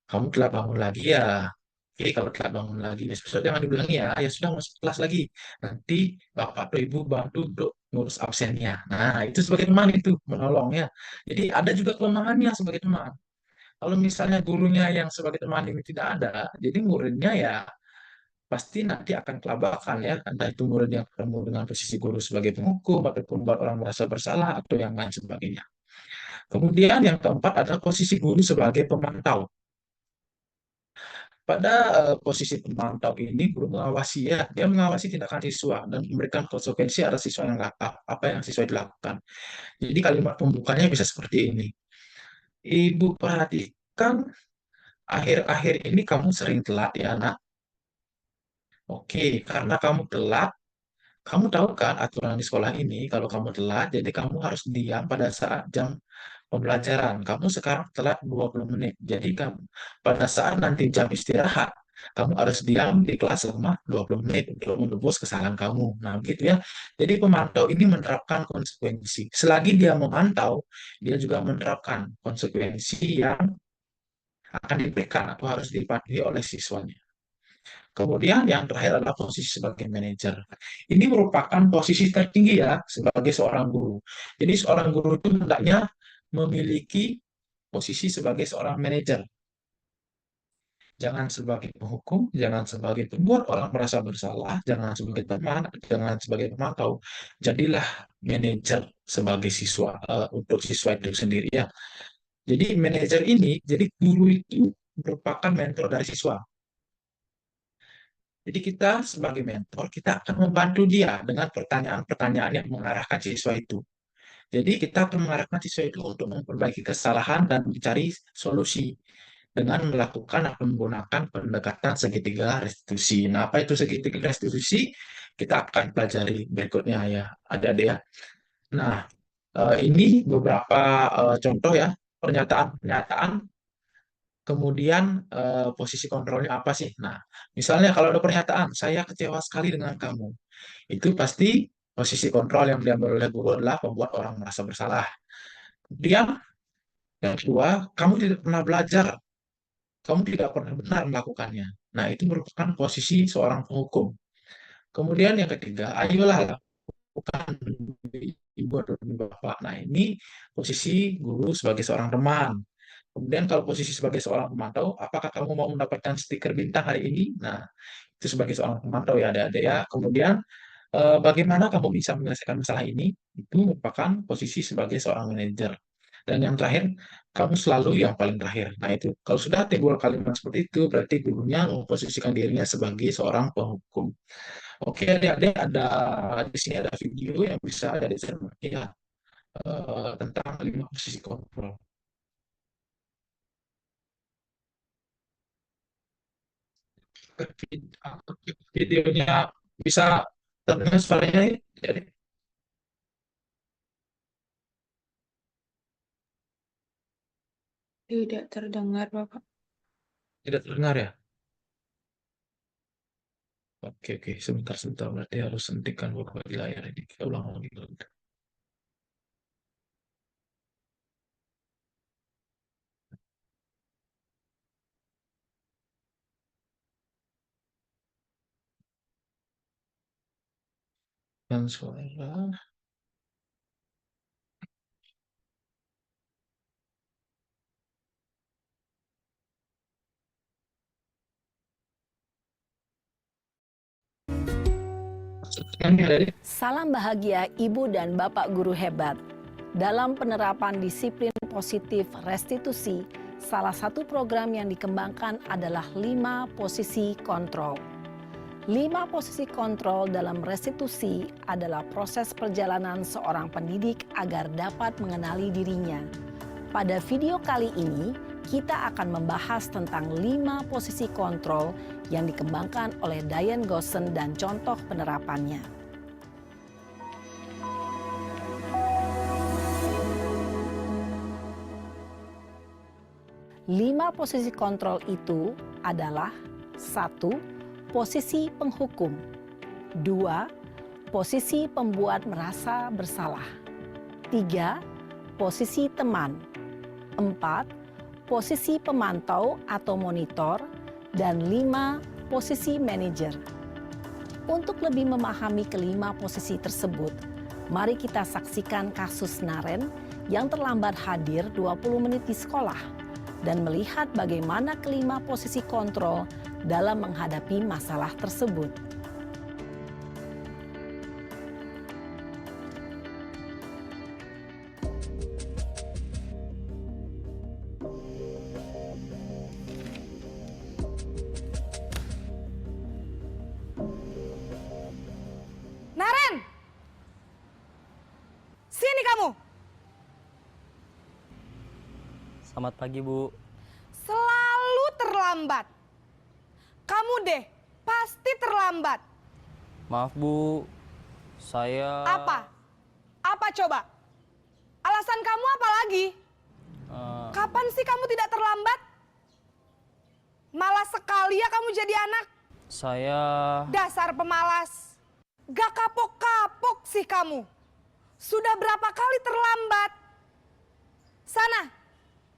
A: Kamu telat bangun lagi ya. Oke, kalau telat bangun lagi, besok jangan dibilang ya, ya sudah masuk kelas lagi. Nanti bapak atau ibu bantu untuk ngurus absennya. Nah, itu sebagai teman itu, menolong ya. Jadi ada juga kelemahannya sebagai teman. Kalau misalnya gurunya yang sebagai teman ini tidak ada, jadi muridnya ya pasti nanti akan kelabakan ya. Entah itu murid yang ketemu dengan posisi guru sebagai penghukum, ataupun buat orang merasa bersalah, atau yang lain sebagainya. Kemudian yang keempat adalah posisi guru sebagai pemantau. Pada posisi pemantau ini, guru mengawasi ya, dia mengawasi tindakan siswa dan memberikan konsekuensi atas siswa yang apa yang siswa dilakukan. Jadi kalimat pembukanya bisa seperti ini. Ibu perhatikan akhir-akhir ini kamu sering telat ya, nak. Oke, karena kamu telat, kamu tahu kan aturan di sekolah ini, kalau kamu telat, jadi kamu harus diam pada saat jam pembelajaran. Kamu sekarang telat 20 menit. Jadi kamu pada saat nanti jam istirahat, kamu harus diam di kelas selama 20 menit untuk menebus kesalahan kamu. Nah, begitu ya. Jadi pemantau ini menerapkan konsekuensi. Selagi dia memantau, dia juga menerapkan konsekuensi yang akan diberikan atau harus dipatuhi oleh siswanya. Kemudian yang terakhir adalah posisi sebagai manajer. Ini merupakan posisi tertinggi ya sebagai seorang guru. Jadi seorang guru itu hendaknya memiliki posisi sebagai seorang manajer. Jangan sebagai penghukum, jangan sebagai pembuat orang merasa bersalah, jangan sebagai teman, jangan sebagai pemantau. Jadilah manajer sebagai siswa untuk siswa itu sendiri ya. Jadi manajer ini, jadi guru itu merupakan mentor dari siswa. Jadi kita sebagai mentor, kita akan membantu dia dengan pertanyaan-pertanyaan yang mengarahkan siswa itu. Jadi kita akan mengarahkan siswa itu untuk memperbaiki kesalahan dan mencari solusi dengan melakukan atau menggunakan pendekatan segitiga restitusi. Nah, apa itu segitiga restitusi? Kita akan pelajari berikutnya ya, adik-adik ya. Nah, ini beberapa contoh ya, pernyataan-pernyataan. Kemudian posisi kontrolnya apa sih? Nah, misalnya kalau ada pernyataan, saya kecewa sekali dengan kamu. Itu pasti posisi kontrol yang diambil oleh guru adalah membuat orang merasa bersalah. Kemudian yang kedua, kamu tidak pernah belajar. kamu tidak pernah benar melakukannya. Nah, itu merupakan posisi seorang penghukum. Kemudian yang ketiga, ayolah lakukan ibu atau bapak. Nah, ini posisi guru sebagai seorang teman. Kemudian kalau posisi sebagai seorang pemantau, apakah kamu mau mendapatkan stiker bintang hari ini? Nah, itu sebagai seorang pemantau ya adik-adik ya. Kemudian bagaimana kamu bisa menyelesaikan masalah ini? Itu merupakan posisi sebagai seorang manajer. Dan yang terakhir, kamu selalu yang paling terakhir. Nah itu, kalau sudah timbul kalimat seperti itu, berarti gurunya memposisikan dirinya sebagai seorang penghukum. Oke adik-adik, di sini ada video yang bisa adik cermati ya, tentang 5 posisi kontrol. Videonya bisa terdengar suaranya ya, adik?
H: Tidak terdengar, Bapak.
A: Tidak terdengar ya? Oke, sebentar, berarti harus hentikan beberapa di layar ini. Kita ulang lagi. Dan suara. Yang ada di
I: Salam bahagia Ibu dan Bapak guru hebat. Dalam penerapan disiplin positif restitusi, salah satu program yang dikembangkan adalah 5 posisi kontrol. 5 posisi kontrol dalam restitusi adalah proses perjalanan seorang pendidik agar dapat mengenali dirinya. Pada video kali ini, kita akan membahas tentang 5 posisi kontrol yang dikembangkan oleh Diane Goosen dan contoh penerapannya. Lima posisi kontrol itu adalah 1. Posisi penghukum. 2. Posisi pembuat merasa bersalah. 3. Posisi teman. 4. Posisi pemantau atau monitor. Dan 5. Posisi manajer. Untuk lebih memahami kelima posisi tersebut, mari kita saksikan kasus Naren yang terlambat hadir 20 menit di sekolah dan melihat bagaimana kelima posisi kontrol dalam menghadapi masalah tersebut.
J: Naren! Sini kamu!
K: Selamat pagi, Bu.
J: Selalu terlambat. Kamu deh, pasti terlambat.
K: Maaf, Bu. Saya...
J: Apa? Apa coba? Alasan kamu apa lagi? Kapan sih kamu tidak terlambat? Malas sekali ya kamu jadi anak.
K: Saya...
J: Dasar pemalas. Gak kapok-kapok sih kamu. Sudah berapa kali terlambat? Sana,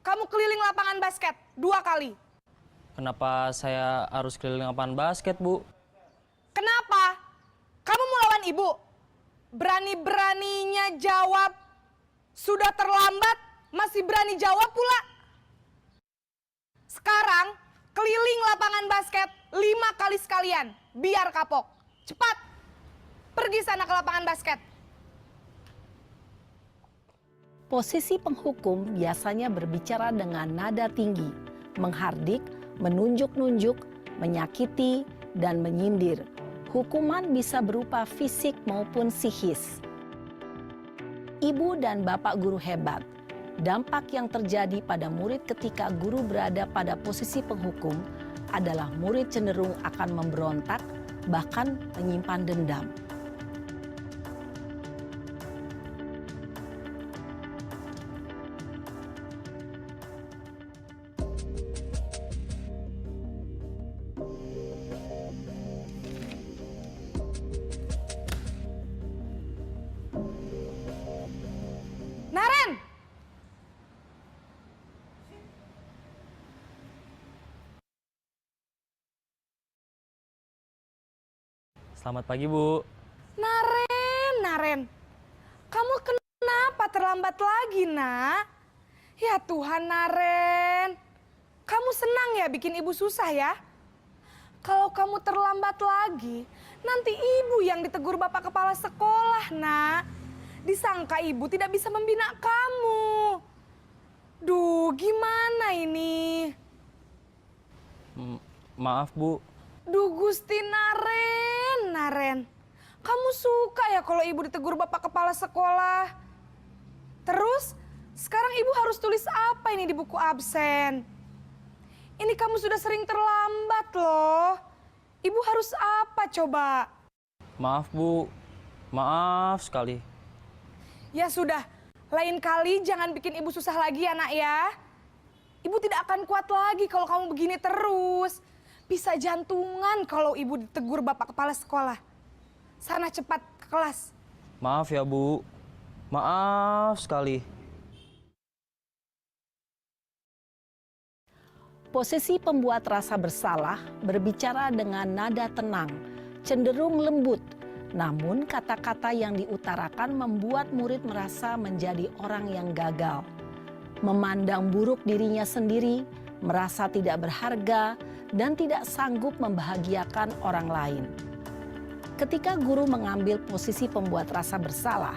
J: kamu keliling lapangan basket 2 kali.
K: Kenapa saya harus keliling lapangan basket, Bu?
J: Kenapa? Kamu mau lawan ibu? Berani-beraninya jawab. Sudah terlambat, masih berani jawab pula. Sekarang, keliling lapangan basket 5 kali sekalian. Biar kapok. Cepat, pergi sana ke lapangan basket.
I: Posisi penghukum biasanya berbicara dengan nada tinggi, menghardik, menunjuk-nunjuk, menyakiti, dan menyindir. Hukuman bisa berupa fisik maupun psikis. Ibu dan bapak guru hebat, dampak yang terjadi pada murid ketika guru berada pada posisi penghukum adalah murid cenderung akan memberontak, bahkan menyimpan dendam.
J: Naren!
K: Selamat pagi, Bu.
J: Naren, kamu kenapa terlambat lagi, Nak? Ya Tuhan, Naren. Kamu senang ya bikin ibu susah ya? Kalau kamu terlambat lagi, nanti ibu yang ditegur bapak kepala sekolah, Nak. Disangka ibu tidak bisa membina kamu. Duh, gimana ini?
K: Maaf, Bu.
J: Duh, Gusti Naren. Kamu suka ya kalau ibu ditegur bapak kepala sekolah? Terus, sekarang ibu harus tulis apa ini di buku absen? Ini kamu sudah sering terlambat loh. Ibu harus apa coba?
K: Maaf, Bu. Maaf sekali.
J: Ya sudah, lain kali jangan bikin ibu susah lagi ya, Nak ya. Ibu tidak akan kuat lagi kalau kamu begini terus. Bisa jantungan kalau ibu ditegur bapak kepala sekolah. Sana cepat ke kelas.
K: Maaf ya, Bu. Maaf sekali.
I: Posisi pembuat rasa bersalah berbicara dengan nada tenang, cenderung lembut. Namun kata-kata yang diutarakan membuat murid merasa menjadi orang yang gagal. Memandang buruk dirinya sendiri, merasa tidak berharga, dan tidak sanggup membahagiakan orang lain. Ketika guru mengambil posisi pembuat rasa bersalah,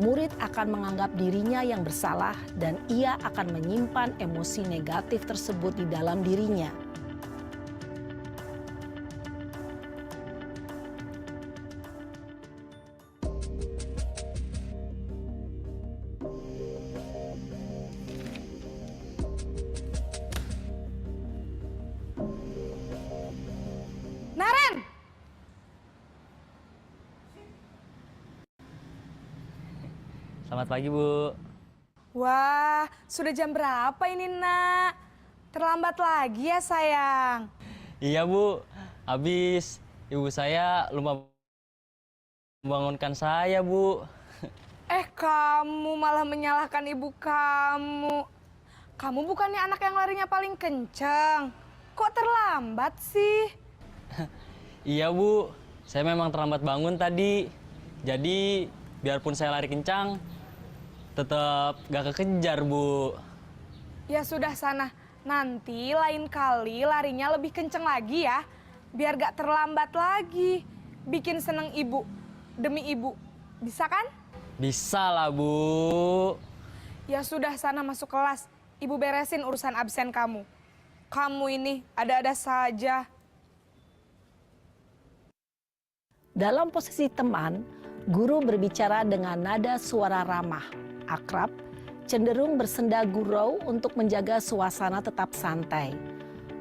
I: murid akan menganggap dirinya yang bersalah dan ia akan menyimpan emosi negatif tersebut di dalam dirinya.
J: Naren!
K: Selamat pagi, Bu.
J: Wah, sudah jam berapa ini, Nak? Terlambat lagi ya, sayang?
K: Iya, Bu. Habis ibu saya lupa membangunkan saya, Bu.
J: Kamu malah menyalahkan ibu kamu. Kamu bukannya anak yang larinya paling kencang. Kok terlambat sih?
K: Iya, Bu. Saya memang terlambat bangun tadi. Jadi, biarpun saya lari kencang, tetap gak kekejar, Bu.
J: Ya sudah sana, nanti lain kali larinya lebih kenceng lagi ya. Biar gak terlambat lagi. Bikin seneng ibu, demi ibu. Bisa kan?
K: Bisa lah, Bu.
J: Ya sudah sana masuk kelas. Ibu beresin urusan absen kamu. Kamu ini ada-ada saja.
I: Dalam posisi teman, guru berbicara dengan nada suara ramah, akrab, cenderung bersenda gurau untuk menjaga suasana tetap santai.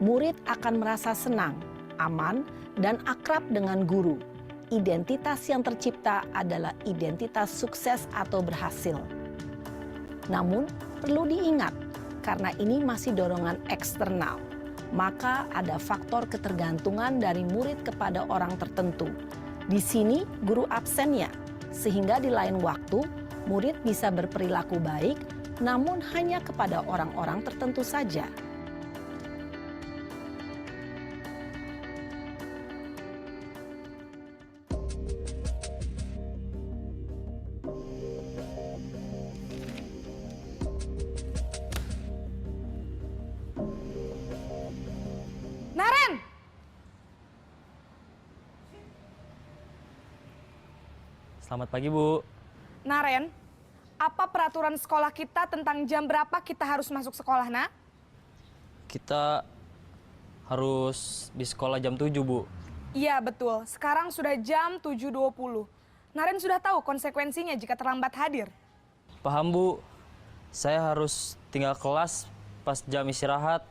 I: Murid akan merasa senang, aman, dan akrab dengan guru. Identitas yang tercipta adalah identitas sukses atau berhasil. Namun, perlu diingat, karena ini masih dorongan eksternal, maka ada faktor ketergantungan dari murid kepada orang tertentu. Di sini guru absennya, sehingga di lain waktu murid bisa berperilaku baik, namun hanya kepada orang-orang tertentu saja.
J: Naren!
K: Selamat pagi, Bu.
J: Naren, apa peraturan sekolah kita tentang jam berapa kita harus masuk sekolah, Nak?
K: Kita harus di sekolah jam 7, Bu.
J: Iya, betul. Sekarang sudah jam 7.20. Naren sudah tahu konsekuensinya jika terlambat hadir.
K: Paham, Bu. Saya harus tinggal kelas pas jam istirahat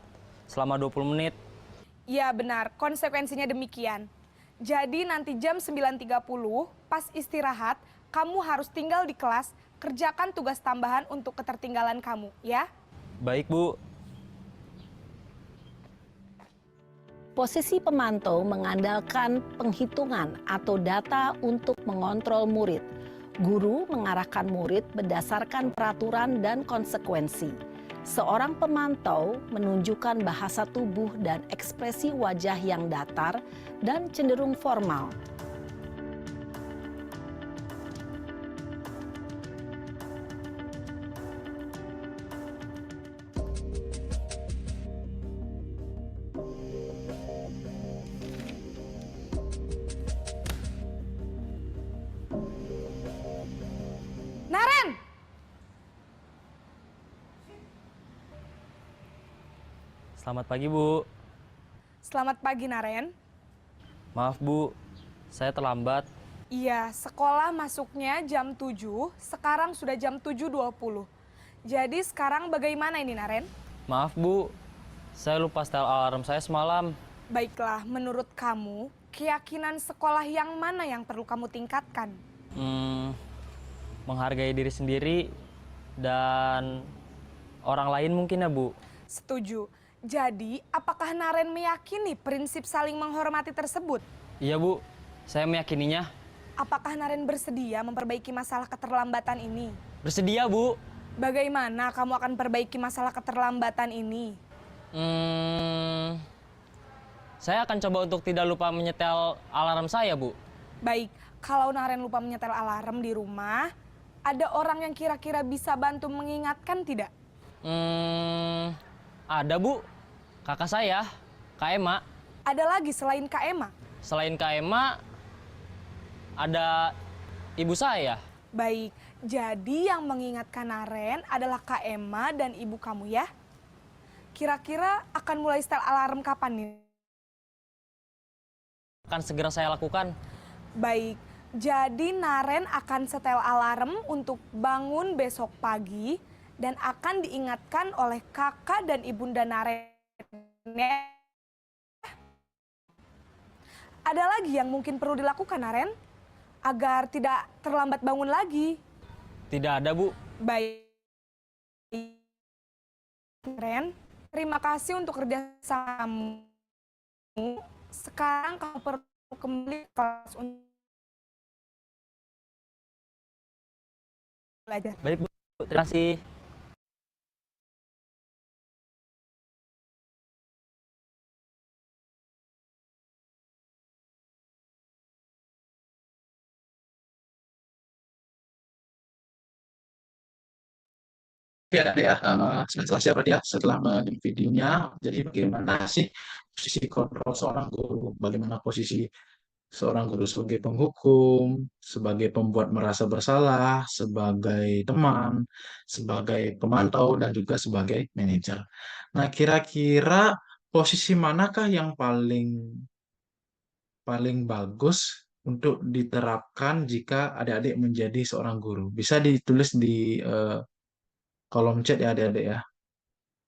K: selama 20 menit.
J: Iya, benar. Konsekuensinya demikian. Jadi nanti jam 9.30 pas istirahat, kamu harus tinggal di kelas, kerjakan tugas tambahan untuk ketertinggalan kamu, ya?
K: Baik, Bu.
I: Posisi pemantau mengandalkan penghitungan atau data untuk mengontrol murid. Guru mengarahkan murid berdasarkan peraturan dan konsekuensi. Seorang pemantau menunjukkan bahasa tubuh dan ekspresi wajah yang datar dan cenderung formal.
K: Selamat pagi, Bu.
J: Selamat pagi, Naren.
K: Maaf, Bu. Saya terlambat.
J: Iya, sekolah masuknya jam 7, sekarang sudah jam 7.20. Jadi sekarang bagaimana ini, Naren?
K: Maaf, Bu. Saya lupa setel alarm saya semalam.
J: Baiklah, menurut kamu, keyakinan sekolah yang mana yang perlu kamu tingkatkan?
K: Menghargai diri sendiri dan orang lain mungkin ya, Bu.
J: Setuju. Jadi, apakah Naren meyakini prinsip saling menghormati tersebut?
K: Iya, Bu. Saya meyakininya.
J: Apakah Naren bersedia memperbaiki masalah keterlambatan ini?
K: Bersedia, Bu.
J: Bagaimana kamu akan perbaiki masalah keterlambatan ini?
K: Saya akan coba untuk tidak lupa menyetel alarm saya, Bu.
J: Baik, kalau Naren lupa menyetel alarm di rumah, ada orang yang kira-kira bisa bantu mengingatkan tidak?
K: Ada, Bu. Kakak saya, Kak Ema.
J: Ada lagi selain Kak Ema?
K: Selain Kak Ema, ada ibu saya.
J: Baik, jadi yang mengingatkan Naren adalah Kak Ema dan ibu kamu ya? Kira-kira akan mulai setel alarm kapan nih?
K: Akan segera saya lakukan.
J: Baik, jadi Naren akan setel alarm untuk bangun besok pagi dan akan diingatkan oleh kakak dan ibunda Naren. Ada lagi yang mungkin perlu dilakukan, Naren? Agar tidak terlambat bangun lagi.
K: Tidak ada, Bu.
J: Baik, Naren. Terima kasih untuk kerjasamamu. Sekarang kamu perlu kembali ke kelas untuk belajar.
K: Baik, Bu. Terima kasih.
A: Ya, setelah berarti ya, setelah menonton videonya, jadi bagaimana sih posisi kontrol seorang guru, bagaimana posisi seorang guru sebagai penghukum, sebagai pembuat merasa bersalah, sebagai teman, sebagai pemantau, dan juga sebagai manajer. Nah, kira-kira posisi manakah yang paling bagus untuk diterapkan jika adik-adik menjadi seorang guru? Bisa ditulis di kolom chat ya adik-adik ya.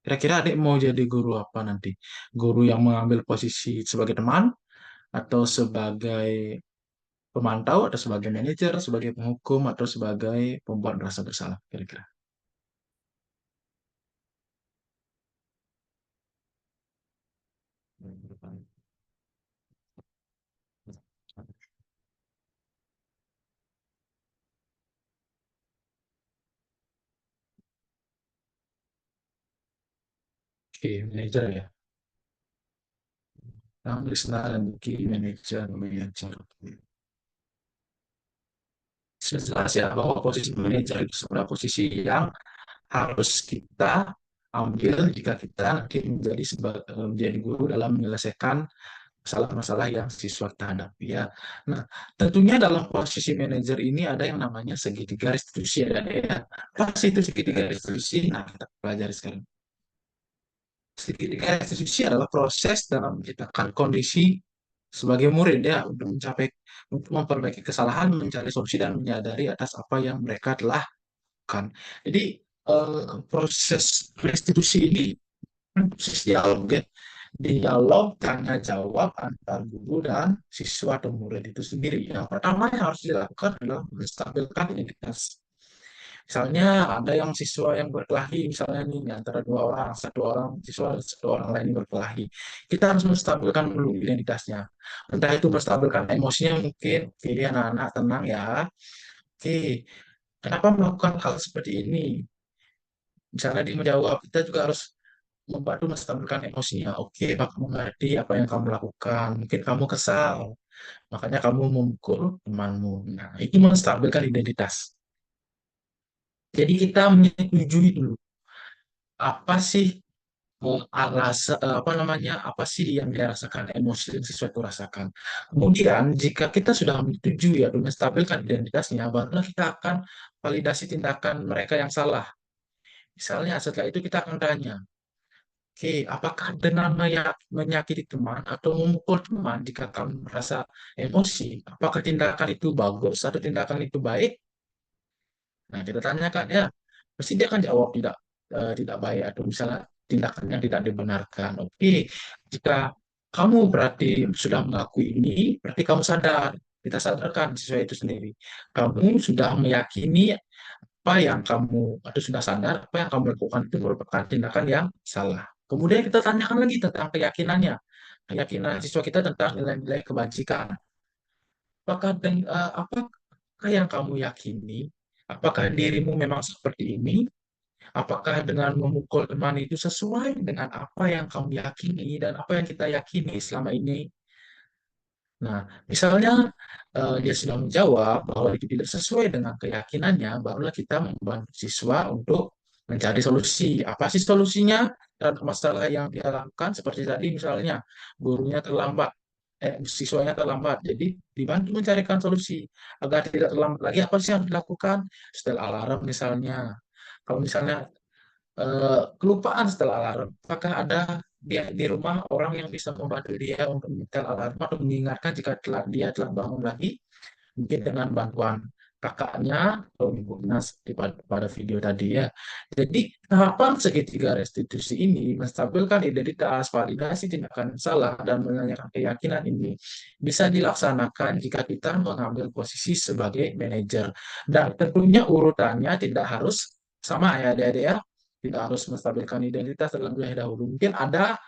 A: Kira-kira adik mau jadi guru apa nanti? Guru yang mengambil posisi sebagai teman, atau sebagai pemantau, atau sebagai manajer, sebagai penghukum, atau sebagai pembuat merasa bersalah, kira-kira. Oke, manajer ya. Yang dan key manajer. Sudah jelas ya bahwa posisi manajer itu sebenarnya posisi yang harus kita ambil jika kita nanti menjadi guru dalam menyelesaikan masalah-masalah yang siswa kita hadapi ya. Nah, tentunya dalam posisi manajer ini ada yang namanya segitiga restitusi ya. Apa sih itu segitiga restitusi? Nah, kita pelajari sekarang. Segitiga restitusi adalah proses dalam menciptakan kondisi sebagai murid ya untuk memperbaiki kesalahan, mencari solusi dan menyadari atas apa yang mereka telah lakukan. Jadi proses restitusi ini proses dialog ya. Dialog tanya jawab antar guru dan siswa atau murid itu sendiri. Yang pertama yang harus dilakukan adalah menstabilkan identitas. Misalnya ada yang siswa yang berkelahi, misalnya ini antara dua orang, satu orang siswa dan satu orang lain berkelahi. Kita harus menstabilkan dulu identitasnya. Entah itu menstabilkan emosinya mungkin, jadi anak-anak tenang ya. Oke, kenapa melakukan hal seperti ini? Misalnya dia menjawab, kita juga harus membantu menstabilkan emosinya. Oke, Pak mengerti apa yang kamu lakukan. Mungkin kamu kesal, makanya kamu memukul temanmu. Nah, itu menstabilkan identitas. Jadi kita menyetujui dulu apa sih apa sih yang dirasakan, emosi yang siswa itu rasakan. Kemudian jika kita sudah menyetujui atau menstabilkan identitasnya, barulah kita akan validasi tindakan mereka yang salah. Misalnya setelah itu kita akan tanya, Oke, apakah dengan menyakiti teman atau memukul teman jika kamu merasa emosi, apakah tindakan itu bagus atau tindakan itu baik? Nah, kita tanyakan ya, pasti dia akan jawab tidak baik atau misalnya tindakan yang tidak dibenarkan. Oke, jika kamu berarti sudah mengakui ini, berarti kamu sadar. Kita sadarkan siswa itu sendiri. Kamu sudah meyakini apa yang kamu atau sudah sadar apa yang kamu lakukan itu merupakan tindakan yang salah. Kemudian kita tanyakan lagi tentang keyakinannya, keyakinan siswa kita tentang nilai-nilai kebajikan. Apakah yang kamu yakini? Apakah dirimu memang seperti ini? Apakah dengan memukul teman itu sesuai dengan apa yang kamu yakini dan apa yang kita yakini selama ini? Nah, misalnya dia sudah menjawab bahwa itu tidak sesuai dengan keyakinannya, barulah kita membantu siswa untuk mencari solusi. Apa sih solusinya terhadap masalah yang dia lakukan? Seperti tadi misalnya, gurunya terlambat, siswanya terlambat. Jadi dibantu mencarikan solusi agar tidak terlambat lagi. Apa sih yang dilakukan? Setel alarm misalnya. Kalau misalnya kelupaan setelah alarm. Apakah ada di rumah orang yang bisa membantu dia untuk menyetel alarm atau mengingatkan jika dia telah bangun lagi? Mungkin dengan bantuan kakaknya atau ibunya seperti pada video tadi ya. Jadi tahapan segitiga restitusi ini menstabilkan identitas, validasi tindakan yang salah, dan menanyakan keyakinan ini bisa dilaksanakan jika kita mengambil posisi sebagai manajer. Dan tentunya urutannya tidak harus sama ya adik-adik ya. Tidak harus menstabilkan identitas terlebih dahulu. Mungkin ada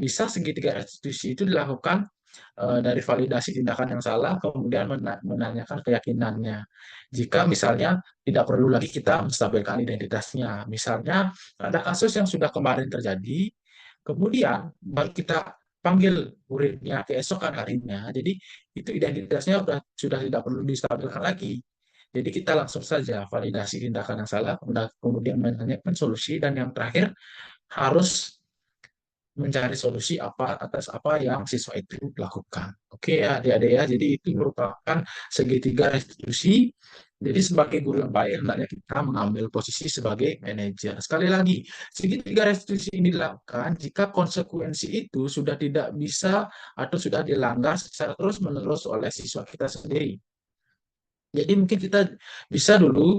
A: bisa segitiga restitusi itu dilakukan dari validasi tindakan yang salah, kemudian menanyakan keyakinannya. Jika misalnya tidak perlu lagi kita menstabilkan identitasnya. Misalnya ada kasus yang sudah kemarin terjadi, kemudian baru kita panggil muridnya keesokan harinya. Jadi itu identitasnya sudah tidak perlu distabilkan lagi. Jadi kita langsung saja validasi tindakan yang salah, kemudian menanyakan solusi, dan yang terakhir harus mencari solusi atas apa yang siswa itu lakukan. Oke ya adik-adik ya, jadi itu merupakan segitiga restitusi. Jadi sebagai guru yang baik, hendaknya kita mengambil posisi sebagai manajer. Sekali lagi, segitiga restitusi ini dilakukan jika konsekuensi itu sudah tidak bisa atau sudah dilanggar secara terus-menerus oleh siswa kita sendiri. Jadi mungkin kita bisa dulu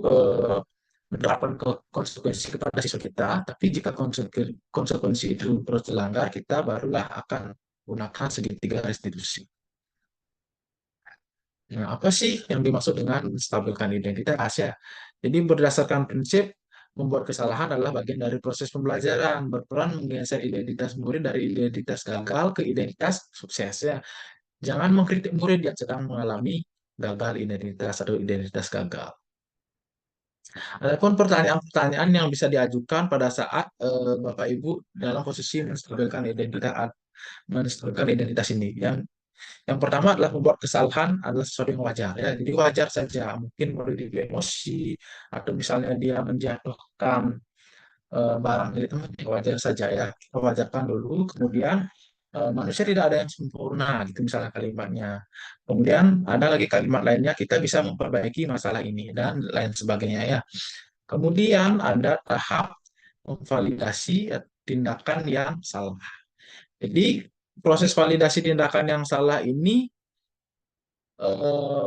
A: menerapkan konsekuensi kepada siswa kita, tapi jika konsekuensi itu terus dilanggar, kita barulah akan gunakan segitiga restitusi. Nah, apa sih yang dimaksud dengan menstabilkan identitas ya? Jadi berdasarkan prinsip membuat kesalahan adalah bagian dari proses pembelajaran, berperan menggeser identitas murid dari identitas gagal ke identitas sukses ya. Jangan mengkritik murid yang sedang mengalami gagal identitas atau identitas gagal. Adapun pertanyaan-pertanyaan yang bisa diajukan pada saat Bapak Ibu dalam posisi menstabilkan identitas ini. Yang pertama adalah membuat kesalahan adalah sesuatu yang wajar ya. Jadi wajar saja mungkin murid itu emosi atau misalnya dia menjatuhkan barang milik teman, wajar saja ya. Kita wajarkan dulu, kemudian manusia tidak ada yang sempurna gitu misalnya kalimatnya. Kemudian ada lagi kalimat lainnya, kita bisa memperbaiki masalah ini dan lain sebagainya ya. Kemudian ada tahap memvalidasi tindakan yang salah. Jadi proses validasi tindakan yang salah ini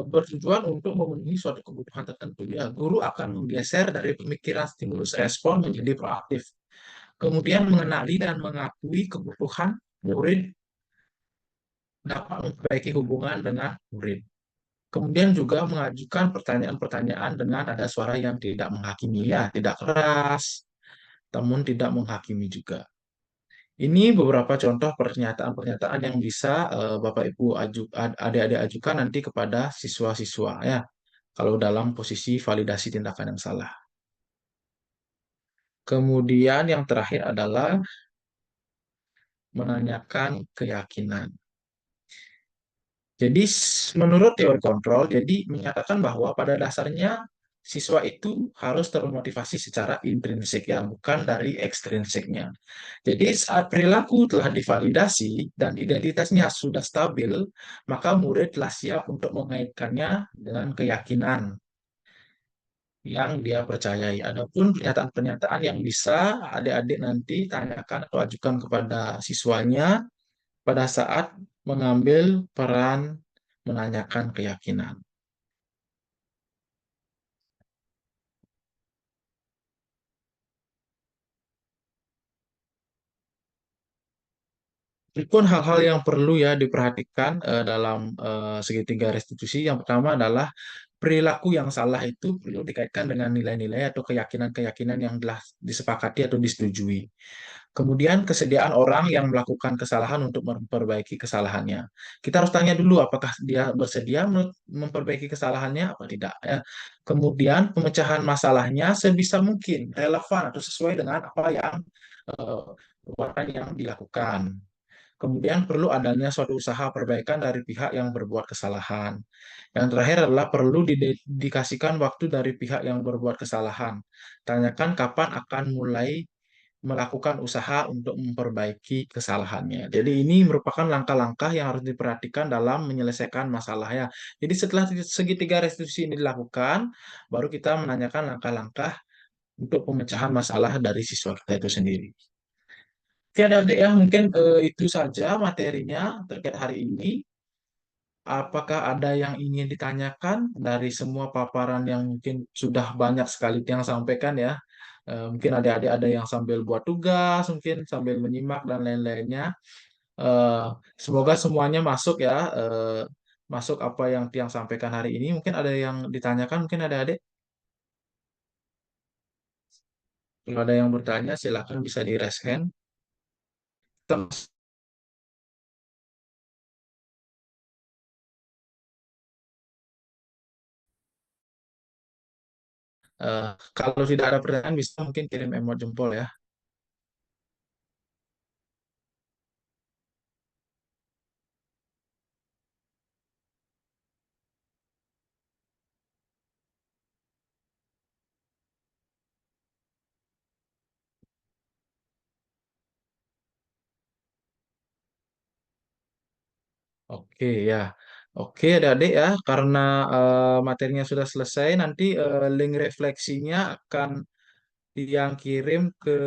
A: bertujuan untuk memenuhi suatu kebutuhan tertentu ya. Guru akan menggeser dari pemikiran stimulus respon menjadi proaktif. Kemudian mengenali dan mengakui kebutuhan murid, dapat memperbaiki hubungan dengan murid. Kemudian juga mengajukan pertanyaan-pertanyaan dengan nada suara yang tidak menghakimi ya, tidak keras, namun tidak menghakimi juga. Ini beberapa contoh pernyataan-pernyataan yang bisa Bapak Ibu adik-adik ajukan nanti kepada siswa-siswa ya, kalau dalam posisi validasi tindakan yang salah. Kemudian yang terakhir adalah menanyakan keyakinan. Jadi menurut teori kontrol, jadi menyatakan bahwa pada dasarnya siswa itu harus termotivasi secara intrinsik ya, bukan dari ekstrinsiknya. Jadi saat perilaku telah divalidasi dan identitasnya sudah stabil, maka murid telah siap untuk mengaitkannya dengan keyakinan. yang dia percayai. Adapun pernyataan-pernyataan yang bisa adik-adik nanti tanyakan atau ajukan kepada siswanya pada saat mengambil peran menanyakan keyakinan. Pun hal-hal yang perlu ya diperhatikan dalam segitiga restitusi. Yang pertama adalah perilaku yang salah itu perlu dikaitkan dengan nilai-nilai atau keyakinan-keyakinan yang telah disepakati atau disetujui. Kemudian kesediaan orang yang melakukan kesalahan untuk memperbaiki kesalahannya. Kita harus tanya dulu apakah dia bersedia memperbaiki kesalahannya apa tidak ya. Kemudian pemecahan masalahnya sebisa mungkin relevan atau sesuai dengan apa yang perbuatan yang dilakukan. Kemudian perlu adanya suatu usaha perbaikan dari pihak yang berbuat kesalahan. Yang terakhir adalah perlu dikasihkan waktu dari pihak yang berbuat kesalahan. Tanyakan kapan akan mulai melakukan usaha untuk memperbaiki kesalahannya. Jadi ini merupakan langkah-langkah yang harus diperhatikan dalam menyelesaikan masalah ya. Jadi setelah segitiga restitusi ini dilakukan, baru kita menanyakan langkah-langkah untuk pemecahan masalah dari siswa kita itu sendiri. Oke, adik-adik ya, mungkin itu saja materinya terkait hari ini. Apakah ada yang ingin ditanyakan dari semua paparan yang mungkin sudah banyak sekali yang sampaikan ya? Mungkin adik-adik ada yang sambil buat tugas, mungkin sambil menyimak dan lain-lainnya. Eh, Semoga semuanya masuk ya, masuk apa yang Tiang sampaikan hari ini. Mungkin ada yang ditanyakan, mungkin adik-adik. Kalau ada yang bertanya, silakan bisa di raise hand. Kalau tidak ada pertanyaan, bisa mungkin kirim emot jempol ya. Oke ya, oke adik-adik ya, karena materinya sudah selesai, nanti link refleksinya akan yang kirim ke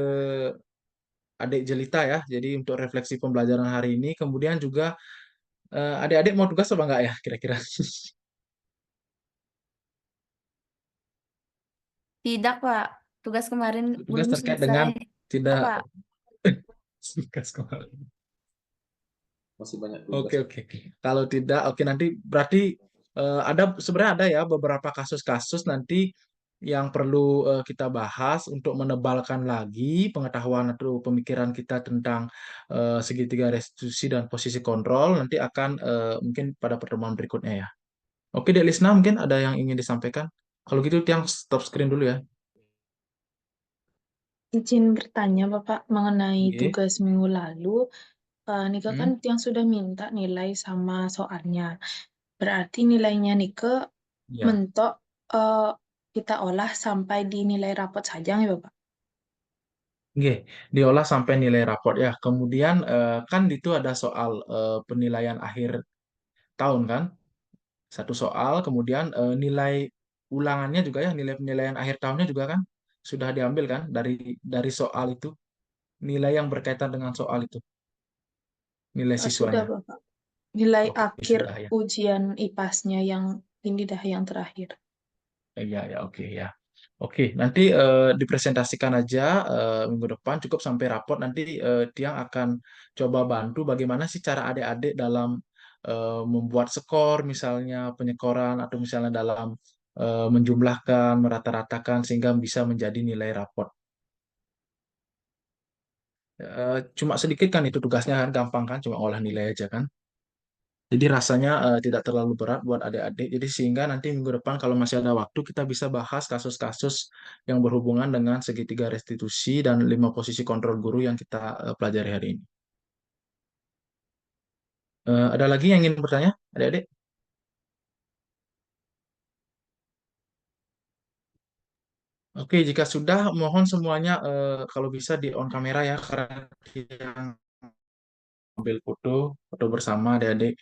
A: adik Jelita ya. Jadi untuk refleksi pembelajaran hari ini, kemudian juga adik-adik mau tugas apa enggak ya kira-kira?
E: Tidak, Pak. Tugas kemarin
A: Tugas
E: belum
A: terkait
E: selesai.
A: dengan tidak
E: Apa?
A: tugas kemarin.
F: Masih banyak
A: Oke,
F: tugas.
A: oke. Kalau tidak, oke nanti berarti sebenarnya ada ya beberapa kasus-kasus nanti yang perlu kita bahas untuk menebalkan lagi pengetahuan atau pemikiran kita tentang segitiga restitusi dan posisi kontrol nanti akan mungkin pada pertemuan berikutnya ya. Oke, Dek Lisna mungkin ada yang ingin disampaikan. Kalau gitu Tiang stop screen dulu ya.
H: Izin bertanya Bapak mengenai
A: Oke.
H: tugas minggu lalu. Nika kan
A: Hmm,
H: yang sudah minta nilai sama soalnya. Berarti nilainya Nika
A: ya.
H: mentok eh, kita olah sampai di nilai rapot saja ya Bapak?
A: Oke, diolah sampai nilai raport ya. Kemudian kan itu ada soal penilaian akhir tahun kan, satu soal. Kemudian nilai ulangannya juga ya, nilai penilaian akhir tahunnya juga kan sudah diambil kan dari soal itu, nilai yang berkaitan dengan soal itu, nilai
H: Sudah
A: siswanya.
H: Bapak. Nilai
A: Oke,
H: akhir
A: sudah ya.
H: ujian IPAS-nya yang ini dah yang terakhir.
A: Iya ya, oke ya. Oke, nanti dipresentasikan aja minggu depan cukup sampai raport nanti Tiang akan coba bantu bagaimana sih cara adik-adik dalam membuat skor misalnya penyekoran atau misalnya dalam menjumlahkan, merata-ratakan sehingga bisa menjadi nilai raport. Cuma sedikit kan itu tugasnya kan gampang kan cuma olah nilai aja kan. Jadi rasanya tidak terlalu berat buat adik-adik. Jadi sehingga nanti minggu depan kalau masih ada waktu kita bisa bahas kasus-kasus yang berhubungan dengan segitiga restitusi dan 5 posisi kontrol guru yang kita pelajari hari ini. Ada lagi yang ingin bertanya, adik-adik? Oke, jika sudah, mohon semuanya kalau bisa di on kamera ya, karena yang ambil foto bersama adik-adik.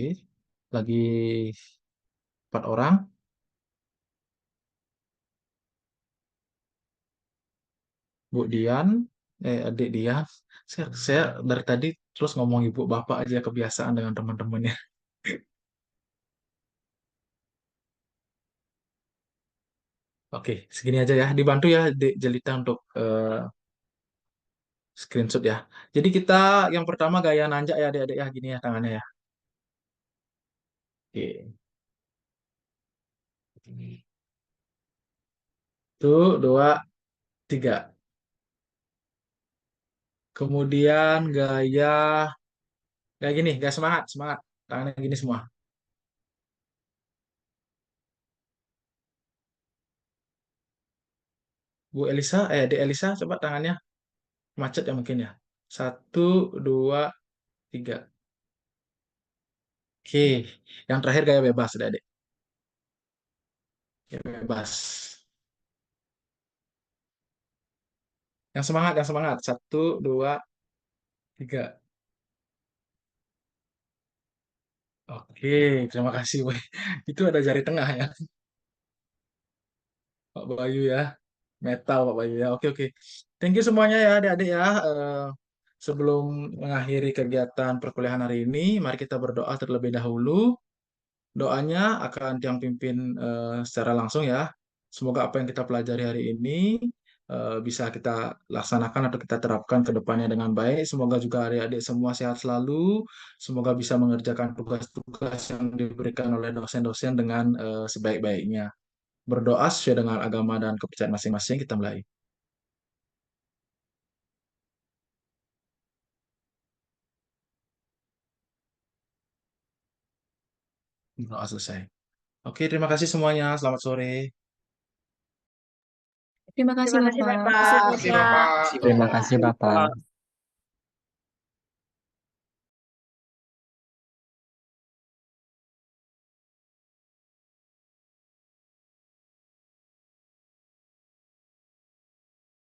A: Oke, lagi 4 orang. Bu Dian, adik Dian. Saya dari tadi terus ngomong ibu bapak aja kebiasaan dengan teman-temannya. Oke, segini aja ya. Dibantu ya, Dek Jelita untuk screenshot ya. Jadi kita yang pertama gaya nanjak ya, adik-adik ya, gini ya tangannya ya. Oke. Tuh, 2, 3. Kemudian gaya gini, gaya semangat, semangat. Tangannya gini semua. Bu Elisa, Dek Elisa, coba tangannya macet ya mungkin ya. 1, 2, 3. Oke, yang terakhir gaya bebas, adik-adik. Gaya bebas. Yang semangat, yang semangat. 1, 2, 3. Oke, terima kasih, Boy. Itu ada jari tengah ya, Pak Bayu ya. Metal, Pak Bayu ya. Oke, oke. Thank you semuanya ya, adik-adik ya. Sebelum mengakhiri kegiatan perkuliahan hari ini, mari kita berdoa terlebih dahulu. Doanya akan Tiang pimpin secara langsung ya. Semoga apa yang kita pelajari hari ini bisa kita laksanakan atau kita terapkan ke depannya dengan baik. Semoga juga adik-adik semua sehat selalu. Semoga bisa mengerjakan tugas-tugas yang diberikan oleh dosen-dosen dengan sebaik-baiknya. Berdoa sesuai dengan agama dan kepercayaan masing-masing. Kita mulai. Berdoa selesai. Oke, terima kasih semuanya. Selamat sore.
B: Terima kasih, Bapak.
H: Bapak.
F: Terima kasih, Bapak.
K: Terima kasih Bapak.